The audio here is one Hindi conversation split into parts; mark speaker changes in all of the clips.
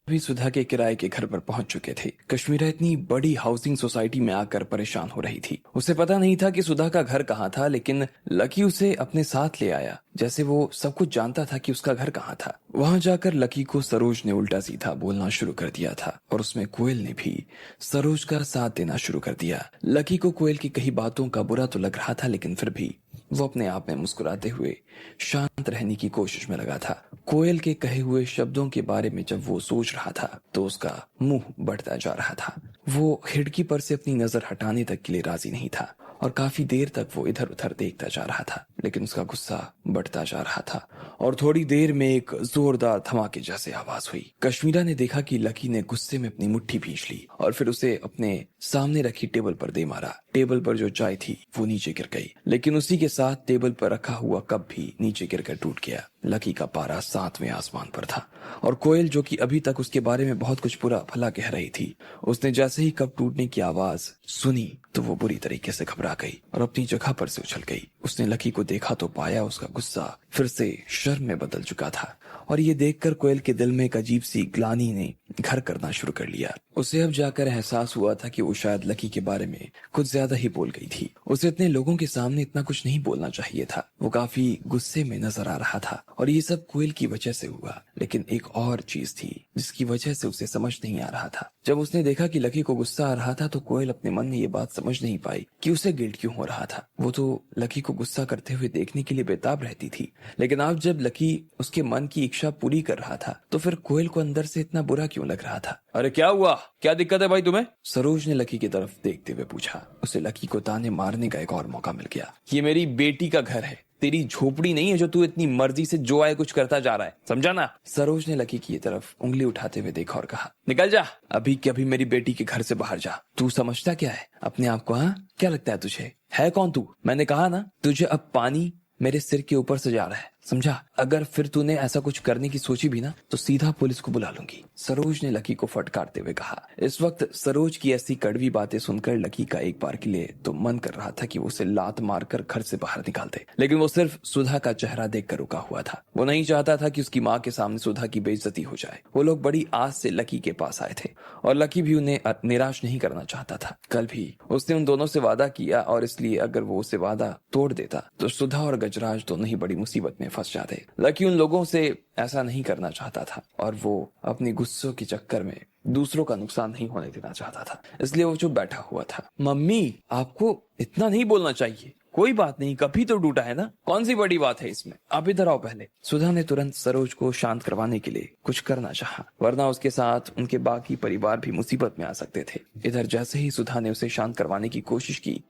Speaker 1: भी सुधा के किराए के घर पर पहुंच चुके थे। कश्मीरा इतनी बड़ी हाउसिंग सोसाइटी में आकर परेशान हो रही थी। उसे पता नहीं था कि सुधा का घर कहाँ था, लेकिन लकी उसे अपने साथ ले आया, जैसे वो सब कुछ जानता था कि उसका घर कहाँ था। वहां जाकर लकी को सरोज ने उल्टा सीधा बोलना शुरू कर दिया था और उसमें कोयल ने भी सरोज का साथ देना शुरू कर दिया। लकी को कोयल की कही बातों का बुरा तो लग रहा था, लेकिन फिर भी वो अपने आप में मुस्कुराते हुए शांत रहने की कोशिश में लगा था। कोयल के कहे हुए शब्दों के बारे में जब वो सोच रहा था तो उसका मुंह बढ़ता जा रहा था। वो खिड़की पर से अपनी नजर हटाने तक के लिए राजी नहीं था और काफी देर तक वो इधर उधर देखता जा रहा था, लेकिन उसका गुस्सा बढ़ता जा रहा था। और थोड़ी देर में एक जोरदार धमाके जैसे आवाज हुई। कश्मीरा ने देखा कि लकी ने गुस्से में अपनी मुट्ठी भींच ली और फिर उसे अपने सामने रखी टेबल पर दे मारा। टेबल पर जो चाय थी वो नीचे गिर गई, लेकिन उसी के साथ टेबल पर रखा हुआ कप भी नीचे गिरकर टूट गया। लकी का पारा 7वें आसमान पर था और कोयल, जो कि अभी तक उसके बारे में बहुत कुछ बुरा भला कह रही थी, उसने जैसे ही कप टूटने की आवाज सुनी तो वो बुरी तरीके से घबरा गई और अपनी जगह पर से उछल गई। उसने लकी को देखा तो पाया उसका गुस्सा फिर से शर्म में बदल चुका था और ये देखकर कोयल के दिल में एक अजीब सी ग्लानि ने घर करना शुरू कर लिया। उसे अब जाकर एहसास हुआ था कि वो शायद लकी के बारे में कुछ ज्यादा ही बोल गई थी। उसे इतने लोगों के सामने इतना कुछ नहीं बोलना चाहिए था। वो काफी गुस्से में नजर आ रहा था और ये सब कोयल की वजह से हुआ। लेकिन एक और चीज थी जिसकी वजह से उसे समझ नहीं आ रहा था। जब उसने देखा कि लकी को गुस्सा आ रहा था तो कोयल अपने मन में ये बात समझ नहीं पाई कि उसे गिल्ट क्यों हो रहा था। वो तो लकी को गुस्सा करते हुए देखने के लिए बेताब रहती थी, लेकिन अब जब लकी उसके मन की इच्छा पूरी कर रहा था तो फिर कोयल को अंदर से इतना बुरा क्यों लग रहा था।
Speaker 2: अरे क्या हुआ, क्या दिक्कत है भाई तुम्हें?
Speaker 1: सरोज ने लकी की तरफ देखते हुए पूछा। उसे लकी को ताने मारने का एक और मौका मिल गया।
Speaker 2: ये मेरी बेटी का घर है, तेरी झोपड़ी नहीं है जो तू इतनी मर्जी से जो आए कुछ करता जा रहा है, समझा ना?
Speaker 1: सरोज ने लकी की तरफ उंगली उठाते हुए देखा और कहा,
Speaker 2: निकल जा
Speaker 1: अभी के अभी मेरी बेटी के घर से बाहर जा। तू समझता क्या है अपने आप को? हाँ, क्या लगता है तुझे? है कौन तू? मैंने कहा ना तुझे अब पानी मेरे सिर के ऊपर से जा रहा है, समझा? अगर फिर तूने ऐसा कुछ करने की सोची भी ना तो सीधा पुलिस को बुला लूंगी। सरोज ने लकी को फटकारते हुए कहा। इस वक्त सरोज की ऐसी कड़वी बातें सुनकर लकी का एक बार के लिए तो मन कर रहा था कि वो उसे लात मारकर घर से बाहर निकाल दे, लेकिन वो सिर्फ सुधा का चेहरा देखकर रुका हुआ था। वो नहीं चाहता था कि उसकी माँ के सामने सुधा की बेइज्जती हो जाए। वो लोग बड़ी आस से लकी के पास आए थे और लकी भी उन्हें निराश नहीं करना चाहता था। कल भी उसने उन दोनों से वादा किया और इसलिए अगर वो उसे वादा तोड़ देता तो सुधा और गजराज दोनों ही बड़ी मुसीबत में फंस जाते। लकी उन लोगों से ऐसा नहीं करना चाहता था और वो अपनी गुस्सों के चक्कर में दूसरों का नुकसान नहीं होने देना चाहता था, इसलिए वो चुप बैठा हुआ था।
Speaker 2: मम्मी आपको इतना नहीं बोलना चाहिए, कोई बात नहीं, कभी तो टूटा है ना, कौन सी बड़ी बात है इसमें, आप इधर आओ पहले।
Speaker 1: सुधा ने तुरंत सरोज को शांत करवाने के लिए कुछ करना चाहा, वरना उसके साथ उनके बाकी परिवार भी मुसीबत में आ सकते थे। इधर जैसे ही सुधा ने उसे शांत करवाने की कोशिश की,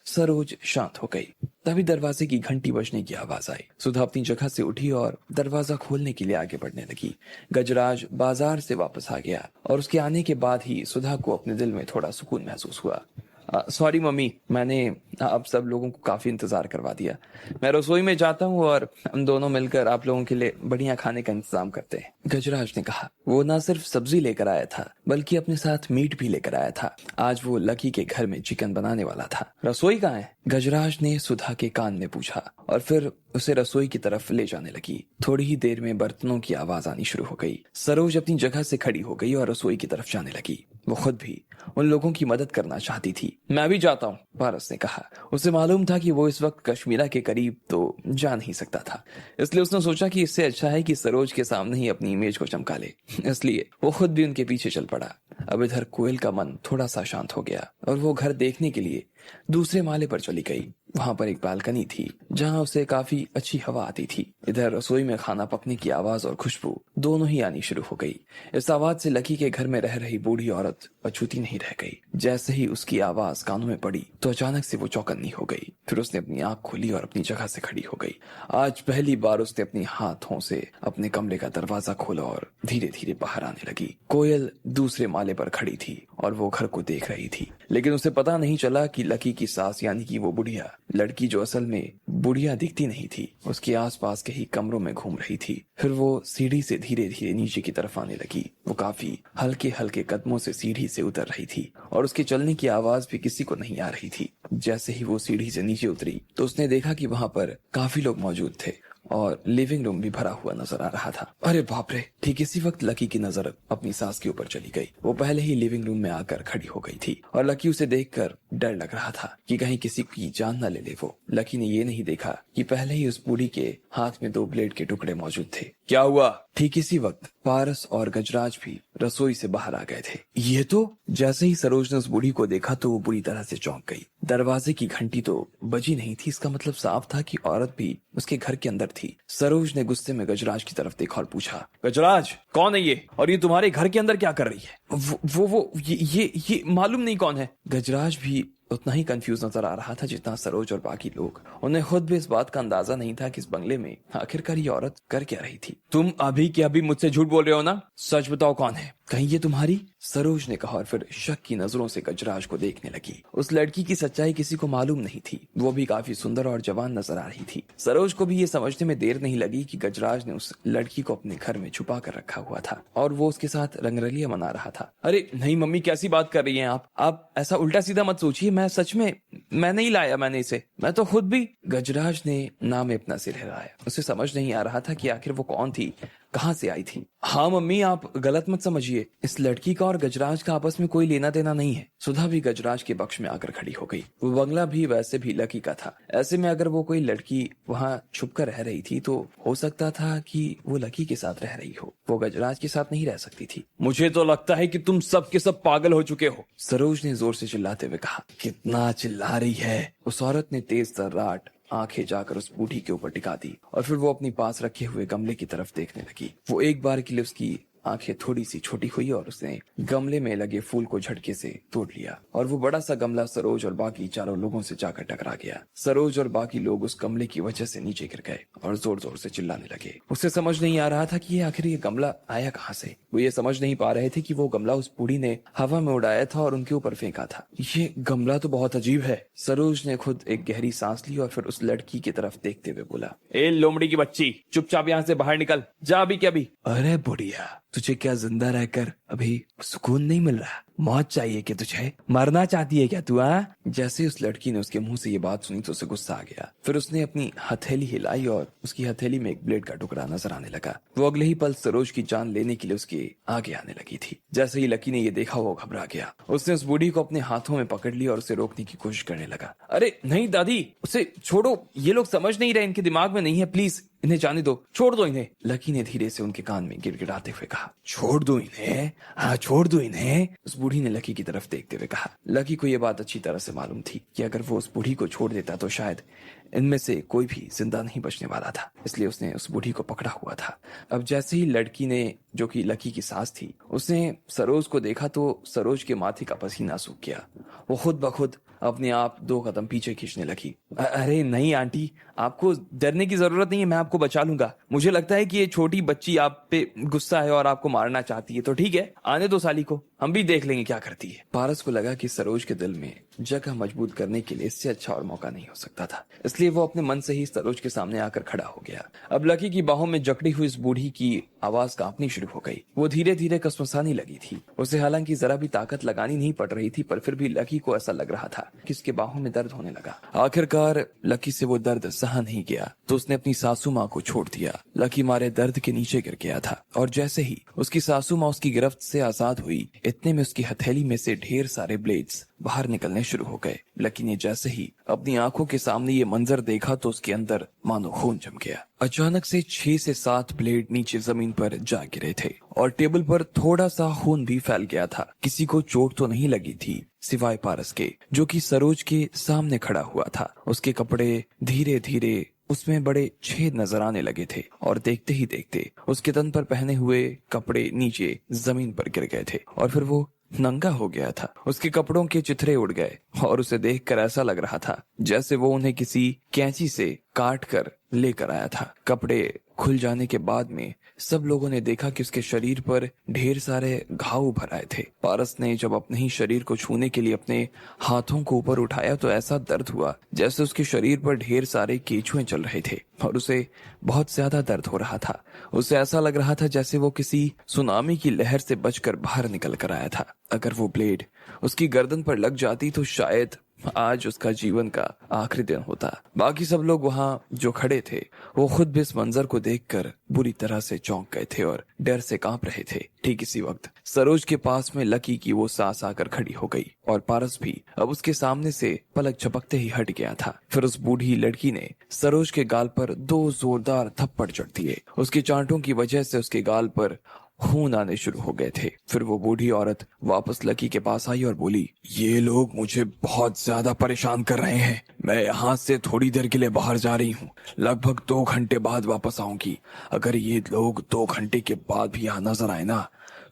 Speaker 1: सरोज शांत हो गई। तभी दरवाजे की घंटी बजने की आवाज आई। सुधा अपनी जगह से उठी और दरवाजा खोलने के लिए आगे बढ़ने लगी। गजराज बाजार से वापस आ गया और उसके आने के बाद ही सुधा को अपने दिल में थोड़ा सुकून महसूस हुआ।
Speaker 2: सॉरी मम्मी, मैंने आप सब लोगों को काफी इंतजार करवा दिया। मैं रसोई में जाता हूँ और हम दोनों मिलकर आप लोगों के लिए बढ़िया खाने का इंतजाम करते हैं।
Speaker 1: गजराज ने कहा। वो न सिर्फ सब्जी लेकर आया था बल्कि अपने साथ मीट भी लेकर आया था। आज वो लकी के घर में चिकन बनाने वाला था।
Speaker 2: रसोई कहाँ है?
Speaker 1: गजराज ने सुधा के कान में पूछा और फिर उसे रसोई की तरफ ले जाने लगी। थोड़ी ही देर में बर्तनों की आवाज आनी शुरू हो गई। सरोज अपनी जगह से खड़ी हो गई और रसोई की तरफ जाने लगी। वो खुद भी उन लोगों की मदद करना चाहती थी।
Speaker 2: मैं भी जाता हूँ,
Speaker 1: पारस ने कहा। उसे मालूम था कि वो इस वक्त कश्मीरा के करीब तो जा नहीं सकता था, इसलिए उसने सोचा कि इससे अच्छा है कि सरोज के सामने ही अपनी इमेज को चमका ले, इसलिए वो खुद भी उनके पीछे चल पड़ा। अब इधर कोयल का मन थोड़ा सा शांत हो गया और वो घर देखने के लिए दूसरे माले पर चली गई। वहां पर एक बालकनी थी जहां उसे काफी अच्छी हवा आती थी। इधर रसोई में खाना पकने की आवाज और खुशबू दोनों ही आनी शुरू हो गई। इस आवाज से लकी के घर में रह रही बूढ़ी औरत अछूती नहीं रह गई। जैसे ही उसकी आवाज कानों में पड़ी तो अचानक से वो चौकन्नी हो गई। फिर उसने अपनी आंख खोली और अपनी जगह से खड़ी हो गई। आज पहली बार उसने अपने हाथों से अपने कमरे का दरवाजा खोला और धीरे धीरे बाहर आने लगी। कोयल दूसरे माले पर खड़ी थी और वो घर को देख रही थी, लेकिन उसे पता नहीं चला कि लकी की सास यानी कि वो बुढ़िया लड़की, जो असल में बुढ़िया दिखती नहीं थी, उसके आसपास के ही कमरों में घूम रही थी। फिर वो सीढ़ी से धीरे धीरे नीचे की तरफ आने लगी। वो काफी हल्के हल्के कदमों से सीढ़ी से उतर रही थी और उसके चलने की आवाज भी किसी को नहीं आ रही थी। जैसे ही वो सीढ़ी से नीचे उतरी तो उसने देखा कि वहां पर काफी लोग मौजूद थे और लिविंग रूम भी भरा हुआ नजर आ रहा था अरे बाप रे। ठीक इसी वक्त लकी की नजर अपनी सास के ऊपर चली गई। वो पहले ही लिविंग रूम में आकर खड़ी हो गई थी और लकी उसे देखकर डर लग रहा था कि कहीं किसी की जान न ले ले वो। लकी ने ये नहीं देखा कि पहले ही उस बूढ़ी के हाथ में 2 ब्लेड के टुकड़े मौजूद थे। क्या हुआ? ठीक इसी वक्त पारस और गजराज भी रसोई से बाहर आ गए थे। ये तो जैसे ही सरोज ने उस बूढ़ी को देखा तो वो बुरी तरह से चौंक गई। दरवाजे की घंटी तो बजी नहीं थी, इसका मतलब साफ था कि औरत भी उसके घर के अंदर थी। सरोज ने गुस्से में गजराज की तरफ देखा और पूछा, गजराज कौन है ये और ये तुम्हारे घर के अंदर क्या कर रही है? वो ये मालूम नहीं कौन है। गजराज भी उतना ही कंफ्यूज नजर आ रहा था जितना सरोज और बाकी लोग। उन्हें खुद भी इस बात का अंदाजा नहीं था कि इस बंगले में आखिरकार ये औरत कर क्या रही थी। तुम अभी के अभी मुझसे झूठ बोल रहे हो ना? सच बताओ कौन है? कहीं ये तुम्हारी? सरोज ने कहा और फिर शक की नजरों से गजराज को देखने लगी। उस लड़की की सच्चाई किसी को मालूम नहीं थी। वो भी काफी सुंदर और जवान नजर आ रही थी। सरोज को भी ये समझने में देर नहीं लगी कि गजराज ने उस लड़की को अपने घर में छुपा कर रखा हुआ था और वो उसके साथ रंगरलियां मना रहा था। अरे नहीं मम्मी, कैसी बात कर रही हैं आप ऐसा उल्टा सीधा मत सोचिए। मैं सच में मैं नहीं लाया मैंने इसे, मैं तो खुद भी। गजराज ने ना में अपना सिर हिलाया। उसे समझ नहीं आ रहा था कि आखिर वो कौन थी, कहां से आई थी। हाँ मम्मी, आप गलत मत समझिए। इस लड़की का और गजराज का आपस में कोई लेना देना नहीं है। सुधा भी गजराज के पक्ष में आकर खड़ी हो गई। वो बंगला भी वैसे भी लकी का था। ऐसे में अगर वो कोई लड़की वहाँ छुपकर रह रही थी तो हो सकता था कि वो लकी के साथ रह रही हो, वो गजराज के साथ नहीं रह सकती थी। मुझे तो लगता है कि तुम सब के सब पागल हो चुके हो, सरोज ने जोर से चिल्लाते हुए कहा। कितना चिल्ला रही है? उस औरत ने तेज तर्राट आंखें जाकर उस बूढ़ी के ऊपर टिका दी और फिर वो अपनी पास रखे हुए गमले की तरफ देखने लगी। वो एक बार के लिए उसकी आंखें थोड़ी सी छोटी हुई और उसने गमले में लगे फूल को झटके से तोड़ लिया और वो बड़ा सा गमला सरोज और बाकी चारों लोगों से जाकर टकरा गया। सरोज और बाकी लोग उस गमले की वजह से नीचे गिर गए और जोर जोर से चिल्लाने लगे। उसे समझ नहीं आ रहा था कि आखिर ये गमला आया कहाँ से। वो ये समझ नहीं पा रहे थे कि वो गमला उस बूढ़ी ने हवा में उड़ाया था और उनके ऊपर फेंका था। ये गमला तो बहुत अजीब है। सरोज ने खुद एक गहरी सांस ली और फिर उस लड़की की तरफ देखते हुए बोला, ए लोमड़ी की बच्ची, चुपचाप यहाँ से बाहर निकल, जा अभी के अभी। अरे बुढ़िया, तुझे क्या जिंदा रहकर अभी सुकून नहीं मिल रहा? मौत चाहिए क्या तुझे? मरना चाहती है क्या तू? जैसे उस लड़की ने उसके मुंह से ये बात सुनी तो उसे गुस्सा आ गया। फिर उसने अपनी हथेली हिलाई और उसकी हथेली में एक ब्लेड का टुकड़ा नजर आने लगा। वो अगले ही पल सरोज की जान लेने के लिए उसके आगे आने लगी थी। जैसे ही लकी ने ये देखा वो घबरा गया। उसने उस बूढ़ी को अपने हाथों में पकड़ लिया और उसे रोकने की कोशिश करने लगा। अरे नहीं दादी, उसे छोड़ो, ये लोग समझ नहीं रहे, इनके दिमाग में नहीं है, प्लीज इन्हें जाने दो, छोड़ दो इन्हें। लकी ने धीरे से उनके कान में गिड़गिड़ाते हुए कहा, छोड़ दो इन्हें, हाँ छोड़ दो इन्हें। उस बूढ़ी ने लकी की तरफ देखते हुए कहा। लकी को यह बात अच्छी तरह से मालूम थी कि अगर वो उस बूढ़ी को छोड़ देता तो शायद इनमें से कोई भी जिंदा नहीं बचने वाला था, इसलिए उसने उस बूढ़ी को पकड़ा हुआ था। अब जैसे ही लड़की ने, जो कि लकी की सास थी, उसने सरोज को देखा तो सरोज के माथे का पसीना सूख गया। वो खुद ब खुद अपने आप 2 कदम पीछे खींचने लगी। अरे नहीं आंटी, आपको डरने की जरूरत नहीं है, मैं आपको बचा लूंगा। मुझे लगता है कि ये छोटी बच्ची आप पे गुस्सा है और आपको मारना चाहती है, तो ठीक है, आने दो साली को, हम भी देख लेंगे क्या करती है। पारस को लगा कि सरोज के दिल में जगह मजबूत करने के लिए इससे अच्छा और मौका नहीं हो सकता था, इसलिए वो अपने मन से ही सरोज के सामने आकर खड़ा हो गया। अब लकी की बाहों में जकड़ी हुई इस बूढ़ी की आवाज कांपनी शुरू हो गई। वो धीरे धीरे कसमसाने लगी थी। उसे हालांकि जरा भी ताकत लगानी नहीं पड़ रही थी, पर फिर भी लकी को ऐसा लग रहा था कि उसके बाहों में दर्द होने लगा। आखिरकार लकी से वो दर्द सहा नहीं गया तो उसने अपनी सासू माँ को छोड़ दिया। लकी मारे दर्द के नीचे गिर गया था और जैसे ही उसकी सासू माँ उसकी गिरफ्त से आजाद हुई, इतने में उसकी हथेली में से ढेर सारे ब्लेड्स बाहर निकलने शुरू हो गए। लकी ने जैसे ही अपनी आंखों के सामने ये मंजर देखा तो उसके अंदर मानो खून जम गया। अचानक से 6 से 7 ब्लेड नीचे जमीन पर जा गिरे थे और टेबल पर थोड़ा सा खून भी फैल गया था। किसी को चोट तो नहीं लगी थी सिवाय पारस के, जो कि सरोज के सामने खड़ा हुआ था। उसके कपड़े धीरे धीरे उसमें बड़े छेद नजर आने लगे थे और देखते ही देखते उसके तन पर पहने हुए कपड़े नीचे जमीन पर गिर गए थे और फिर वो नंगा हो गया था। उसके कपड़ों के चिथड़े उड़ गए और उसे देखकर ऐसा लग रहा था जैसे वो उन्हें किसी कैंची से काट कर लेकर आया था। कपड़े खुल जाने के बाद में सब लोगों ने देखा कि उसके शरीर पर ढेर सारे घाव उभर आए थे। पारस ने जब अपने ही शरीर को छूने के लिए अपने हाथों को ऊपर उठाया तो ऐसा दर्द हुआ जैसे उसके शरीर पर ढेर सारे केंचुए चल रहे थे और उसे बहुत ज्यादा दर्द हो रहा था। उसे ऐसा लग रहा था जैसे वो किसी सुनामी की लहर से बचकर बाहर निकल कर आया था। अगर वो ब्लेड उसकी गर्दन पर लग जाती तो शायद आज उसका जीवन का आखिरी दिन होता। बाकी सब लोग वहाँ जो खड़े थे वो खुद भी इस मंजर को देखकर बुरी तरह से चौंक गए थे और डर से कांप रहे थे। ठीक इसी वक्त सरोज के पास में लकी की वो सांस आकर खड़ी हो गई और पारस भी अब उसके सामने से पलक झपकते ही हट गया था। फिर उस बूढ़ी लड़की ने सरोज के गाल पर 2 जोरदार थप्पड़ जड़ दिए। उसके चांटों की वजह से उसके गाल पर खून आने शुरू हो गए थे। फिर वो बूढ़ी औरत वापस लकी के पास आई और बोली, ये लोग मुझे बहुत ज्यादा परेशान कर रहे हैं। मैं यहाँ से थोड़ी देर के लिए बाहर जा रही हूँ, लगभग 2 घंटे बाद वापस आऊंगी। अगर ये लोग 2 घंटे के बाद भी यहाँ नजर आए ना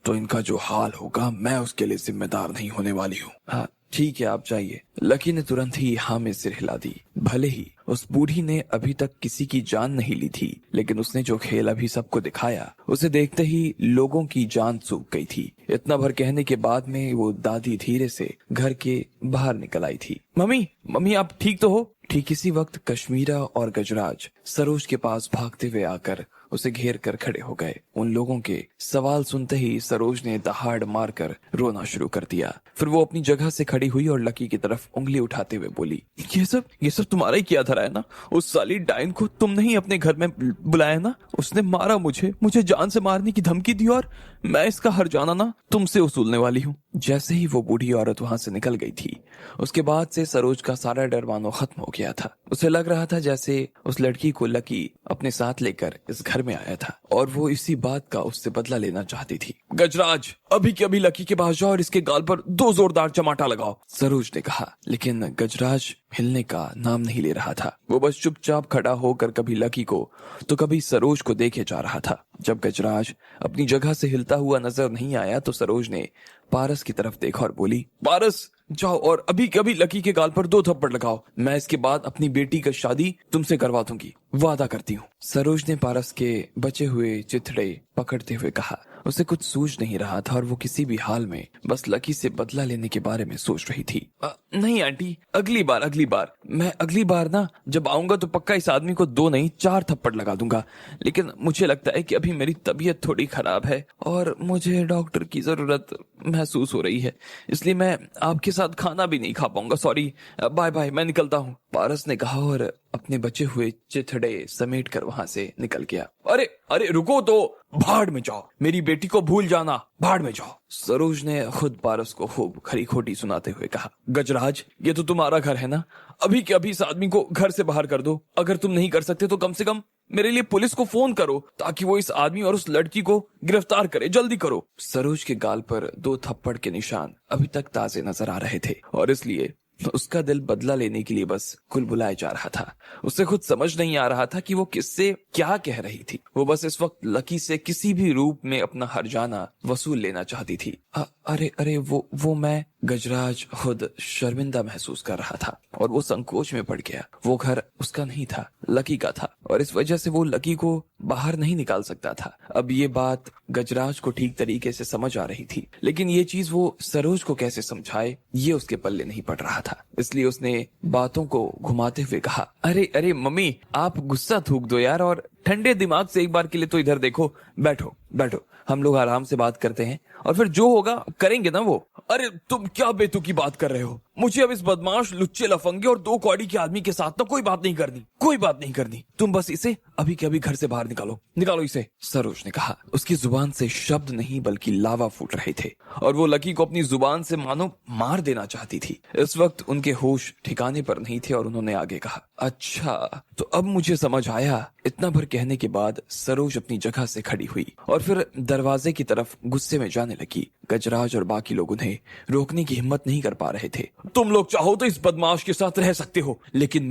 Speaker 1: तो इनका जो हाल होगा मैं उसके लिए जिम्मेदार नहीं होने वाली हूँ। हाँ ठीक है, आप जाइए। लकी ने तुरंत ही हाँ में सिर हिला दी। भले ही उस बूढ़ी ने अभी तक किसी की जान नहीं ली थी, लेकिन उसने जो खेल अभी सबको दिखाया उसे देखते ही लोगों की जान सूख गई थी। इतना भर कहने के बाद में वो दादी धीरे से घर के बाहर निकल आई थी। मम्मी मम्मी आप ठीक तो हो? ठीक इसी वक्त कश्मीरा और गजराज सरोज के पास भागते हुए आकर उसे घेर कर खड़े हो गए। उन लोगों के सवाल सुनते ही सरोज ने दहाड़ मारकर रोना शुरू कर दिया। फिर वो अपनी जगह से खड़ी हुई और लकी की तरफ उंगली उठाते हुए बोली, ये सब तुम्हारा ही किया धरा है ना? उस साली डाइन को तुमने ही अपने घर में बुलाया ना? उसने मारा मुझे जान से मारने की धमकी दी और मैं इसका हर्जाना ना तुमसे वसूलने वाली हूँ। जैसे ही वो बूढ़ी औरत वहां से निकल गई थी उसके बाद से सरोज का सारा डर मानो खत्म हो गया था। उसे लग रहा था जैसे उस लड़की को लकी अपने साथ लेकर इस घर में आया था और वो इसी बात का उससे बदला लेना चाहती थी। गजराज अभी के अभी लकी के पास जाओ और इसके गाल पर 2 जोरदार चमाटा लगाओ, सरोज ने कहा। लेकिन गजराज हिलने का नाम नहीं ले रहा था। वो बस चुपचाप खड़ा होकर कभी लकी को तो कभी सरोज को देखे जा रहा था। जब गजराज अपनी जगह से हिलता हुआ नजर नहीं आया तो सरोज ने पारस की तरफ देखा और बोली, पारस जाओ और अभी कभी लकी के गाल पर 2 थप्पड़ लगाओ। मैं इसके बाद अपनी बेटी का शादी तुमसे करवा दूंगी, वादा करती हूँ। सरोज ने पारस के बचे हुए चिथड़े पकड़ते हुए कहा। उसे कुछ सूझ नहीं रहा था और वो किसी भी हाल में बस लकी से बदला लेने के बारे में सोच रही थी। नहीं आंटी, अगली बार मैं अगली बार ना जब आऊंगा तो पक्का इस आदमी को 2 नहीं 4 थप्पड़ लगा दूंगा। लेकिन मुझे लगता है कि अभी मेरी तबीयत थोड़ी खराब है और मुझे डॉक्टर की जरूरत महसूस हो रही है, इसलिए मैं आपके साथ खाना भी नहीं खा पाऊंगा। सॉरी, बाय बाय, मैं निकलता हूँ, पारस ने कहा और अपने बचे हुए चिथड़े समेट कर वहां से निकल गया। अरे रुको तो, भाड़ में जाओ, मेरी बेटी को भूल जाना, भाड़ में जाओ, सरोज ने खुद पारस को खूब खरी खोटी सुनाते हुए कहा। गजराज ये तो तुम्हारा घर है ना, अभी के अभी इस आदमी को घर से बाहर कर दो। अगर तुम नहीं कर सकते तो कम से कम मेरे लिए पुलिस को फोन करो ताकि वो इस आदमी और उस लड़की को गिरफ्तार करे, जल्दी करो। सरोज के गाल पर 2 थप्पड़ के निशान अभी तक ताजे नजर आ रहे थे और इसलिए उसका दिल बदला लेने के लिए बस कुलबुलाया जा रहा था। उसे खुद समझ नहीं आ रहा था कि वो किससे क्या कह रही थी। वो बस इस वक्त लकी से किसी भी रूप में अपना हर्जाना वसूल लेना चाहती थी। अरे वो मैं, गजराज खुद शर्मिंदा महसूस कर रहा था और वो संकोच में पड़ गया। वो घर उसका नहीं था, लकी का था और इस वजह से वो लकी को बाहर नहीं निकाल सकता था। अब ये बात गजराज को ठीक तरीके से समझ आ रही थी, लेकिन ये चीज वो सरोज को कैसे समझाए ये उसके पल्ले नहीं पड़ रहा था। इसलिए उसने बातों को घुमाते हुए कहा, अरे मम्मी आप गुस्सा थूक दो यार और ठंडे दिमाग से एक बार के लिए तो इधर देखो। बैठो, हम लोग आराम से बात करते हैं और फिर जो होगा करेंगे ना वो। अरे तुम क्या बेतुकी बात कर रहे हो? मुझे अब इस बदमाश लुच्चे लफंगे और 2 कौड़ी के आदमी के साथ ना कोई बात नहीं करनी। तुम बस इसे अभी के अभी घर से बाहर निकालो इसे, सरोज ने कहा। उसकी जुबान से शब्द नहीं बल्कि लावा फूट रहे थे और वो लकी को अपनी जुबान से मानो मार देना चाहती थी। इस वक्त उनके होश ठिकाने पर नहीं थे और उन्होंने आगे कहा, अच्छा तो अब मुझे समझ आया। इतना भर कहने के बाद सरोज अपनी जगह से खड़ी हुई और फिर दरवाजे की तरफ गुस्से में जाने लगी। गजराज और बाकी लोग उन्हें रोकने की हिम्मत नहीं कर पा रहे थे। तुम लोग चाहो तो इस बदमाश के साथ रह सकते हो, लेकिन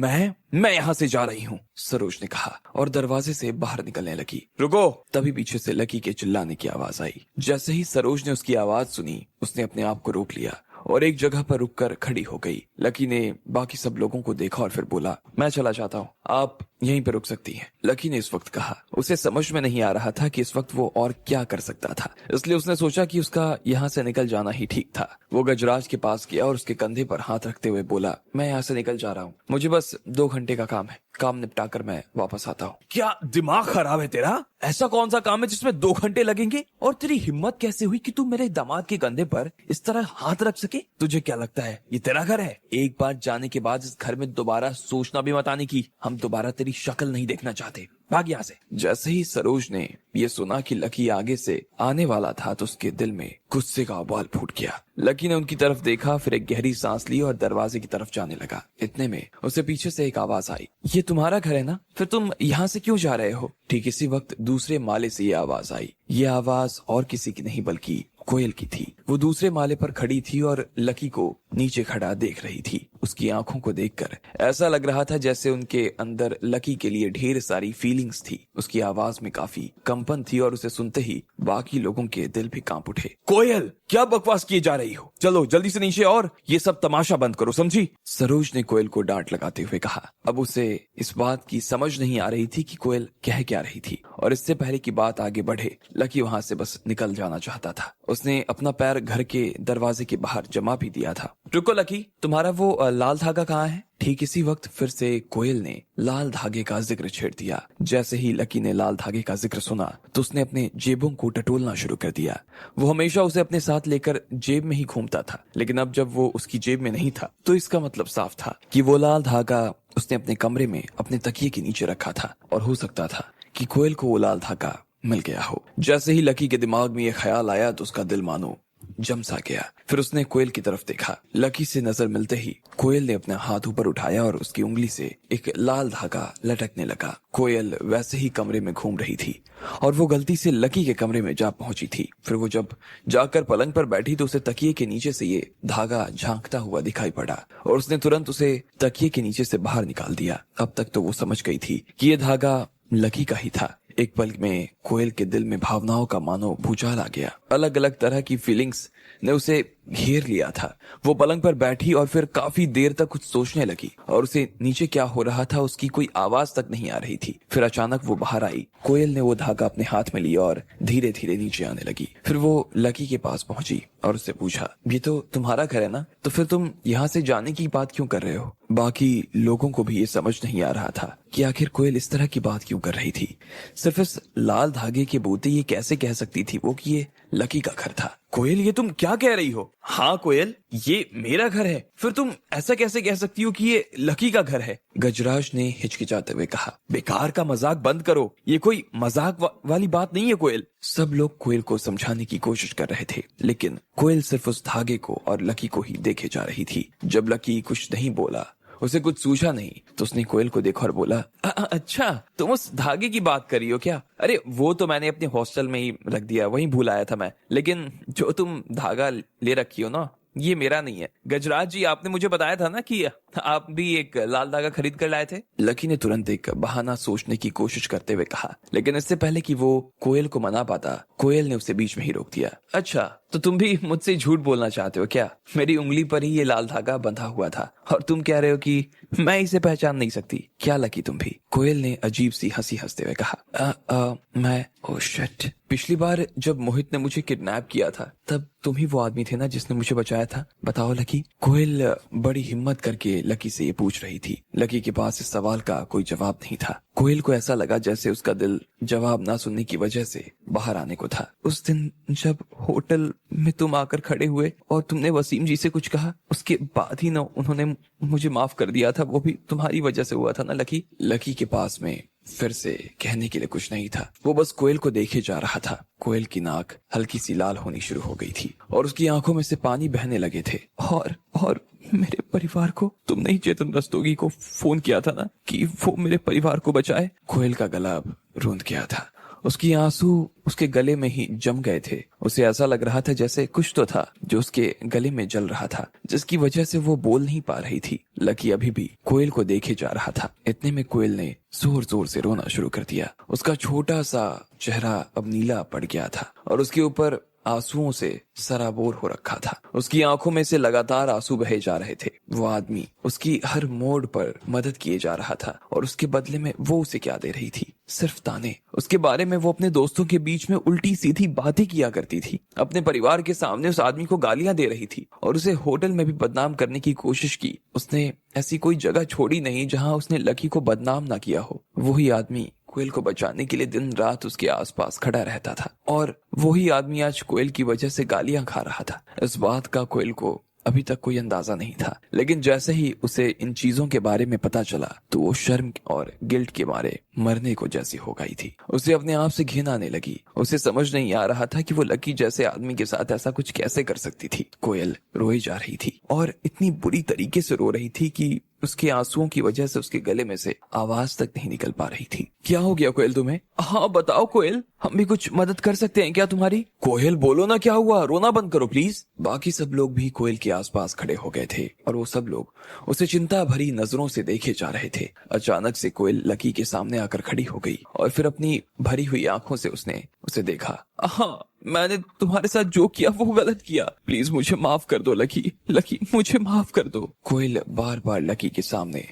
Speaker 1: मैं यहाँ से जा रही हूँ, सरोज ने कहा और दरवाजे से बाहर निकलने लगी। रुको, तभी पीछे से लकी के चिल्लाने की आवाज आई। जैसे ही सरोज ने उसकी आवाज सुनी उसने अपने आप को रोक लिया और एक जगह पर रुककर खड़ी हो गई। लकी ने बाकी सब लोगों को देखा और फिर बोला, मैं चला जाता हूँ, आप यहीं पर रुक सकती हैं, लकी ने इस वक्त कहा। उसे समझ में नहीं आ रहा था कि इस वक्त वो और क्या कर सकता था, इसलिए उसने सोचा कि उसका यहाँ से निकल जाना ही ठीक था। वो गजराज के पास गया और उसके कंधे पर हाथ रखते हुए बोला, मैं यहाँ से निकल जा रहा हूँ, मुझे बस 2 घंटे का काम है, काम निपटा कर मैं वापस आता हूँ।
Speaker 2: क्या दिमाग खराब है तेरा? ऐसा कौन सा काम है जिसमें 2 घंटे लगेंगे? और तेरी हिम्मत कैसे हुई कि तू मेरे दामाद के कंधे पर इस तरह हाथ रख सके? तुझे क्या लगता है ये तेरा घर है? एक बार जाने के बाद इस घर में दोबारा सोचना भी मत आने की। हम दोबारा तेरी शक्ल नहीं देखना चाहते, भाग यहाँ से।
Speaker 1: जैसे ही सरोज ने ये सुना कि लकी आगे से आने वाला था तो उसके दिल में गुस्से का उबाल फूट गया। लकी ने उनकी तरफ देखा, फिर एक गहरी सांस ली और दरवाजे की तरफ जाने लगा। इतने में उसे पीछे से एक आवाज आई, ये तुम्हारा घर है ना? फिर तुम यहाँ से क्यों जा रहे हो? ठीक इसी वक्त दूसरे माले से ये आवाज आई। ये आवाज और किसी की नहीं बल्कि कोयल की थी। वो दूसरे माले पर खड़ी थी और लकी को नीचे खड़ा देख रही थी। उसकी आंखों को देखकर ऐसा लग रहा था जैसे उनके अंदर लकी के लिए ढेर सारी फीलिंग्स थी। उसकी आवाज में काफी कंपन थी और उसे सुनते ही बाकी लोगों के दिल भी कांप उठे।
Speaker 2: कोयल, क्या बकवास किए जा रही हो? चलो जल्दी से नीचे और ये सब तमाशा बंद करो, समझी?
Speaker 1: सरोज ने कोयल को डांट लगाते हुए कहा। अब उसे इस बात की समझ नहीं आ रही थी कि कोयल कह क्या रही थी, और इससे पहले की बात आगे बढ़े लकी वहां से बस निकल जाना चाहता था। उसने अपना पैर घर के दरवाजे के बाहर जमा भी दिया था।
Speaker 2: रुको लकी, तुम्हारा वो लाल धागा कहाँ है?
Speaker 1: ठीक इसी वक्त फिर से कोयल ने लाल धागे का जिक्र छेड़ दिया। जैसे ही लकी ने लाल धागे का जिक्र सुना तो उसने अपने जेबों को टटोलना शुरू कर दिया। वो हमेशा उसे अपने साथ लेकर जेब में ही घूमता था, लेकिन अब जब वो उसकी जेब में नहीं था तो इसका मतलब साफ था कि वो लाल धागा उसने अपने कमरे में अपने तकिए के नीचे रखा था, और हो सकता था कि कोयल को वो लाल धागा मिल गया हो। जैसे ही लकी के दिमाग में ये ख्याल आया तो उसका दिल मानो जम सा गया। फिर उसने कोयल की तरफ देखा। लकी से नजर मिलते ही कोयल ने अपना हाथ ऊपर उठाया और उसकी उंगली से एक लाल धागा लटकने लगा। कोयल वैसे ही कमरे में घूम रही थी और वो गलती से लकी के कमरे में जा पहुंची थी। फिर वो जब जाकर पलंग पर बैठी तो उसे तकिए के नीचे से ये धागा झांकता हुआ दिखाई पड़ा और उसने तुरंत उसे तकिए के नीचे से बाहर निकाल दिया। अब तक तो वो समझ गई थी कि ये धागा लकी का ही था। एक पल में कोयल के दिल में भावनाओं का मानो भूचाल आ गया। अलग अलग तरह की फीलिंग्स ने उसे घेर लिया था। वो पलंग पर बैठी और फिर काफी देर तक कुछ सोचने लगी और उसे नीचे क्या हो रहा था उसकी कोई आवाज तक नहीं आ रही थी। फिर अचानक वो बाहर आई। कोयल ने वो धागा अपने हाथ में लिया और धीरे धीरे नीचे आने लगी। फिर वो लकी के पास पहुंची और उससे पूछा, ये तो तुम्हारा घर है ना? तो फिर तुम यहाँ से जाने की बात क्यों कर रहे हो? बाकी लोगों को भी ये समझ नहीं आ रहा था कि आखिर कोयल इस तरह की बात क्यों कर रही थी। सिर्फ इस लाल धागे के बोते ये कैसे कह सकती थी वो कि ये लकी का घर था।
Speaker 2: कोयल, ये तुम क्या कह रही हो? हाँ कोयल, ये मेरा घर है, फिर तुम ऐसा कैसे कह सकती हो कि ये लकी का घर है?
Speaker 1: गजराज ने हिचकिचाते हुए कहा।
Speaker 2: बेकार का मजाक बंद करो, ये कोई मजाक वाली बात नहीं है कोयल।
Speaker 1: सब लोग कोयल को समझाने की कोशिश कर रहे थे, लेकिन कोयल सिर्फ उस धागे को और लकी को ही देखे जा रही थी। जब लकी कुछ नहीं बोला, उसे कुछ सूझा नहीं, तो उसने कोयल को देखा और बोला,
Speaker 2: अच्छा तुम उस धागे की बात कर रही हो क्या? अरे वो तो मैंने अपने हॉस्टल में ही रख दिया, वहीं भूल आया था मैं। लेकिन जो तुम धागा ले रखी हो ना, ये मेरा नहीं है। गजराज जी, आपने मुझे बताया था ना कि आप भी एक लाल धागा खरीद कर लाए थे।
Speaker 1: लकी ने तुरंत एक बहाना सोचने की कोशिश करते हुए कहा, लेकिन इससे पहले कि वो कोयल को मना पाता, कोयल ने उसे बीच में ही रोक दिया।
Speaker 2: अच्छा, तो तुम भी मुझसे झूठ बोलना चाहते हो क्या? मेरी उंगली पर ही ये लाल धागा बंधा हुआ था और तुम कह रहे हो कि मैं इसे पहचान नहीं सकती।
Speaker 1: क्या लकी तुम भी? कोयल ने अजीब सी हंसी हंसते हुए कहा, मैं ओह शिट, पिछली बार जब मोहित ने मुझे किडनैप किया था तब तुम ही वो आदमी थे ना जिसने मुझे बचाया था? बताओ लकी। कोयल बड़ी हिम्मत करके लकी से ये पूछ रही थी। लकी के पास इस सवाल का कोई जवाब नहीं था। कोयल को ऐसा लगा जैसे उसका दिल जवाब ना सुनने की वजह से बाहर आने को था। उस दिन जब होटल में तुम आकर खड़े हुए और तुमने वसीम जी से कुछ कहा, उसके बाद ही ना उन्होंने मुझे माफ कर दिया था। वो भी तुम्हारी वजह से हुआ था ना लकी। लकी के पास में फिर से कहने के लिए कुछ नहीं था। वो बस कोयल को देखे जा रहा था। कोयल की नाक हल्की सी लाल होनी शुरू हो गई थी और उसकी आंखों में से पानी बहने लगे थे। और मेरे परिवार को तुमने ही चेतन रस्तोगी को फोन किया था ना कि वो मेरे परिवार को बचाए? कोयल का गला अब रूंध गया था। उसकी आंसू उसके गले में ही जम गए थे। उसे ऐसा लग रहा था जैसे कुछ तो था जो उसके गले में जल रहा था, जिसकी वजह से वो बोल नहीं पा रही थी। लकी अभी भी कोयल को देखे जा रहा था। इतने में कोयल ने जोर जोर से रोना शुरू कर दिया। उसका छोटा सा चेहरा अब नीला पड़ गया था और उसके ऊपर आंसुओं से सराबोर हो रखा था। उसकी आंखों में से लगातार आंसू बहे जा रहे थे। वो आदमी उसकी हर मोड़ पर मदद किए जा रहा था और उसके बदले में वो उसे क्या दे रही थी? सिर्फ ताने। उसके बारे में वो अपने दोस्तों के बीच में उल्टी सीधी बातें किया करती थी, अपने परिवार के सामने उस आदमी को गालियां दे रही थी और उसे होटल में भी बदनाम करने की कोशिश की। उसने ऐसी कोई जगह छोड़ी नहीं जहां उसने लकी को बदनाम ना किया हो। वही आदमी कोयल को बचाने के लिए दिन रात उसके आसपास खड़ा रहता था और वही आदमी आज कोयल की वजह से गालियां खा रहा था। इस बात का कोयल को अभी तक कोई अंदाजा नहीं था, लेकिन जैसे ही उसे इन चीजों के बारे में पता चला तो वो शर्म और गिल्ट के मारे मरने को जैसी हो गई थी। उसे अपने आप से घिन आने लगी। उसे समझ नहीं आ रहा था कि वो लकी जैसे आदमी के साथ ऐसा कुछ कैसे कर सकती थी। कोयल रोई जा रही थी और इतनी बुरी तरीके से रो रही थी कि उसके आंसुओं की वजह से उसके गले में से आवाज तक नहीं निकल पा रही थी। क्या हो गया कोयल तुम्हें? हाँ बताओ कोयल, हम भी कुछ मदद कर सकते हैं क्या तुम्हारी? कोयल बोलो ना, क्या हुआ? रोना बंद करो प्लीज। बाकी सब लोग भी कोयल के आसपास खड़े हो गए थे और वो सब लोग उसे चिंता भरी नजरों से देखे जा रहे थे। अचानक से कोयल लकी के सामने आकर खड़ी हो गई और फिर अपनी भरी हुई आंखों से उसने उसे देखा। हाँ, मैंने तुम्हारे साथ जो किया वो गलत किया, प्लीज मुझे माफ कर दो लकी, लकी मुझे माफ कर दो। कोयल बार बार लकी के सामने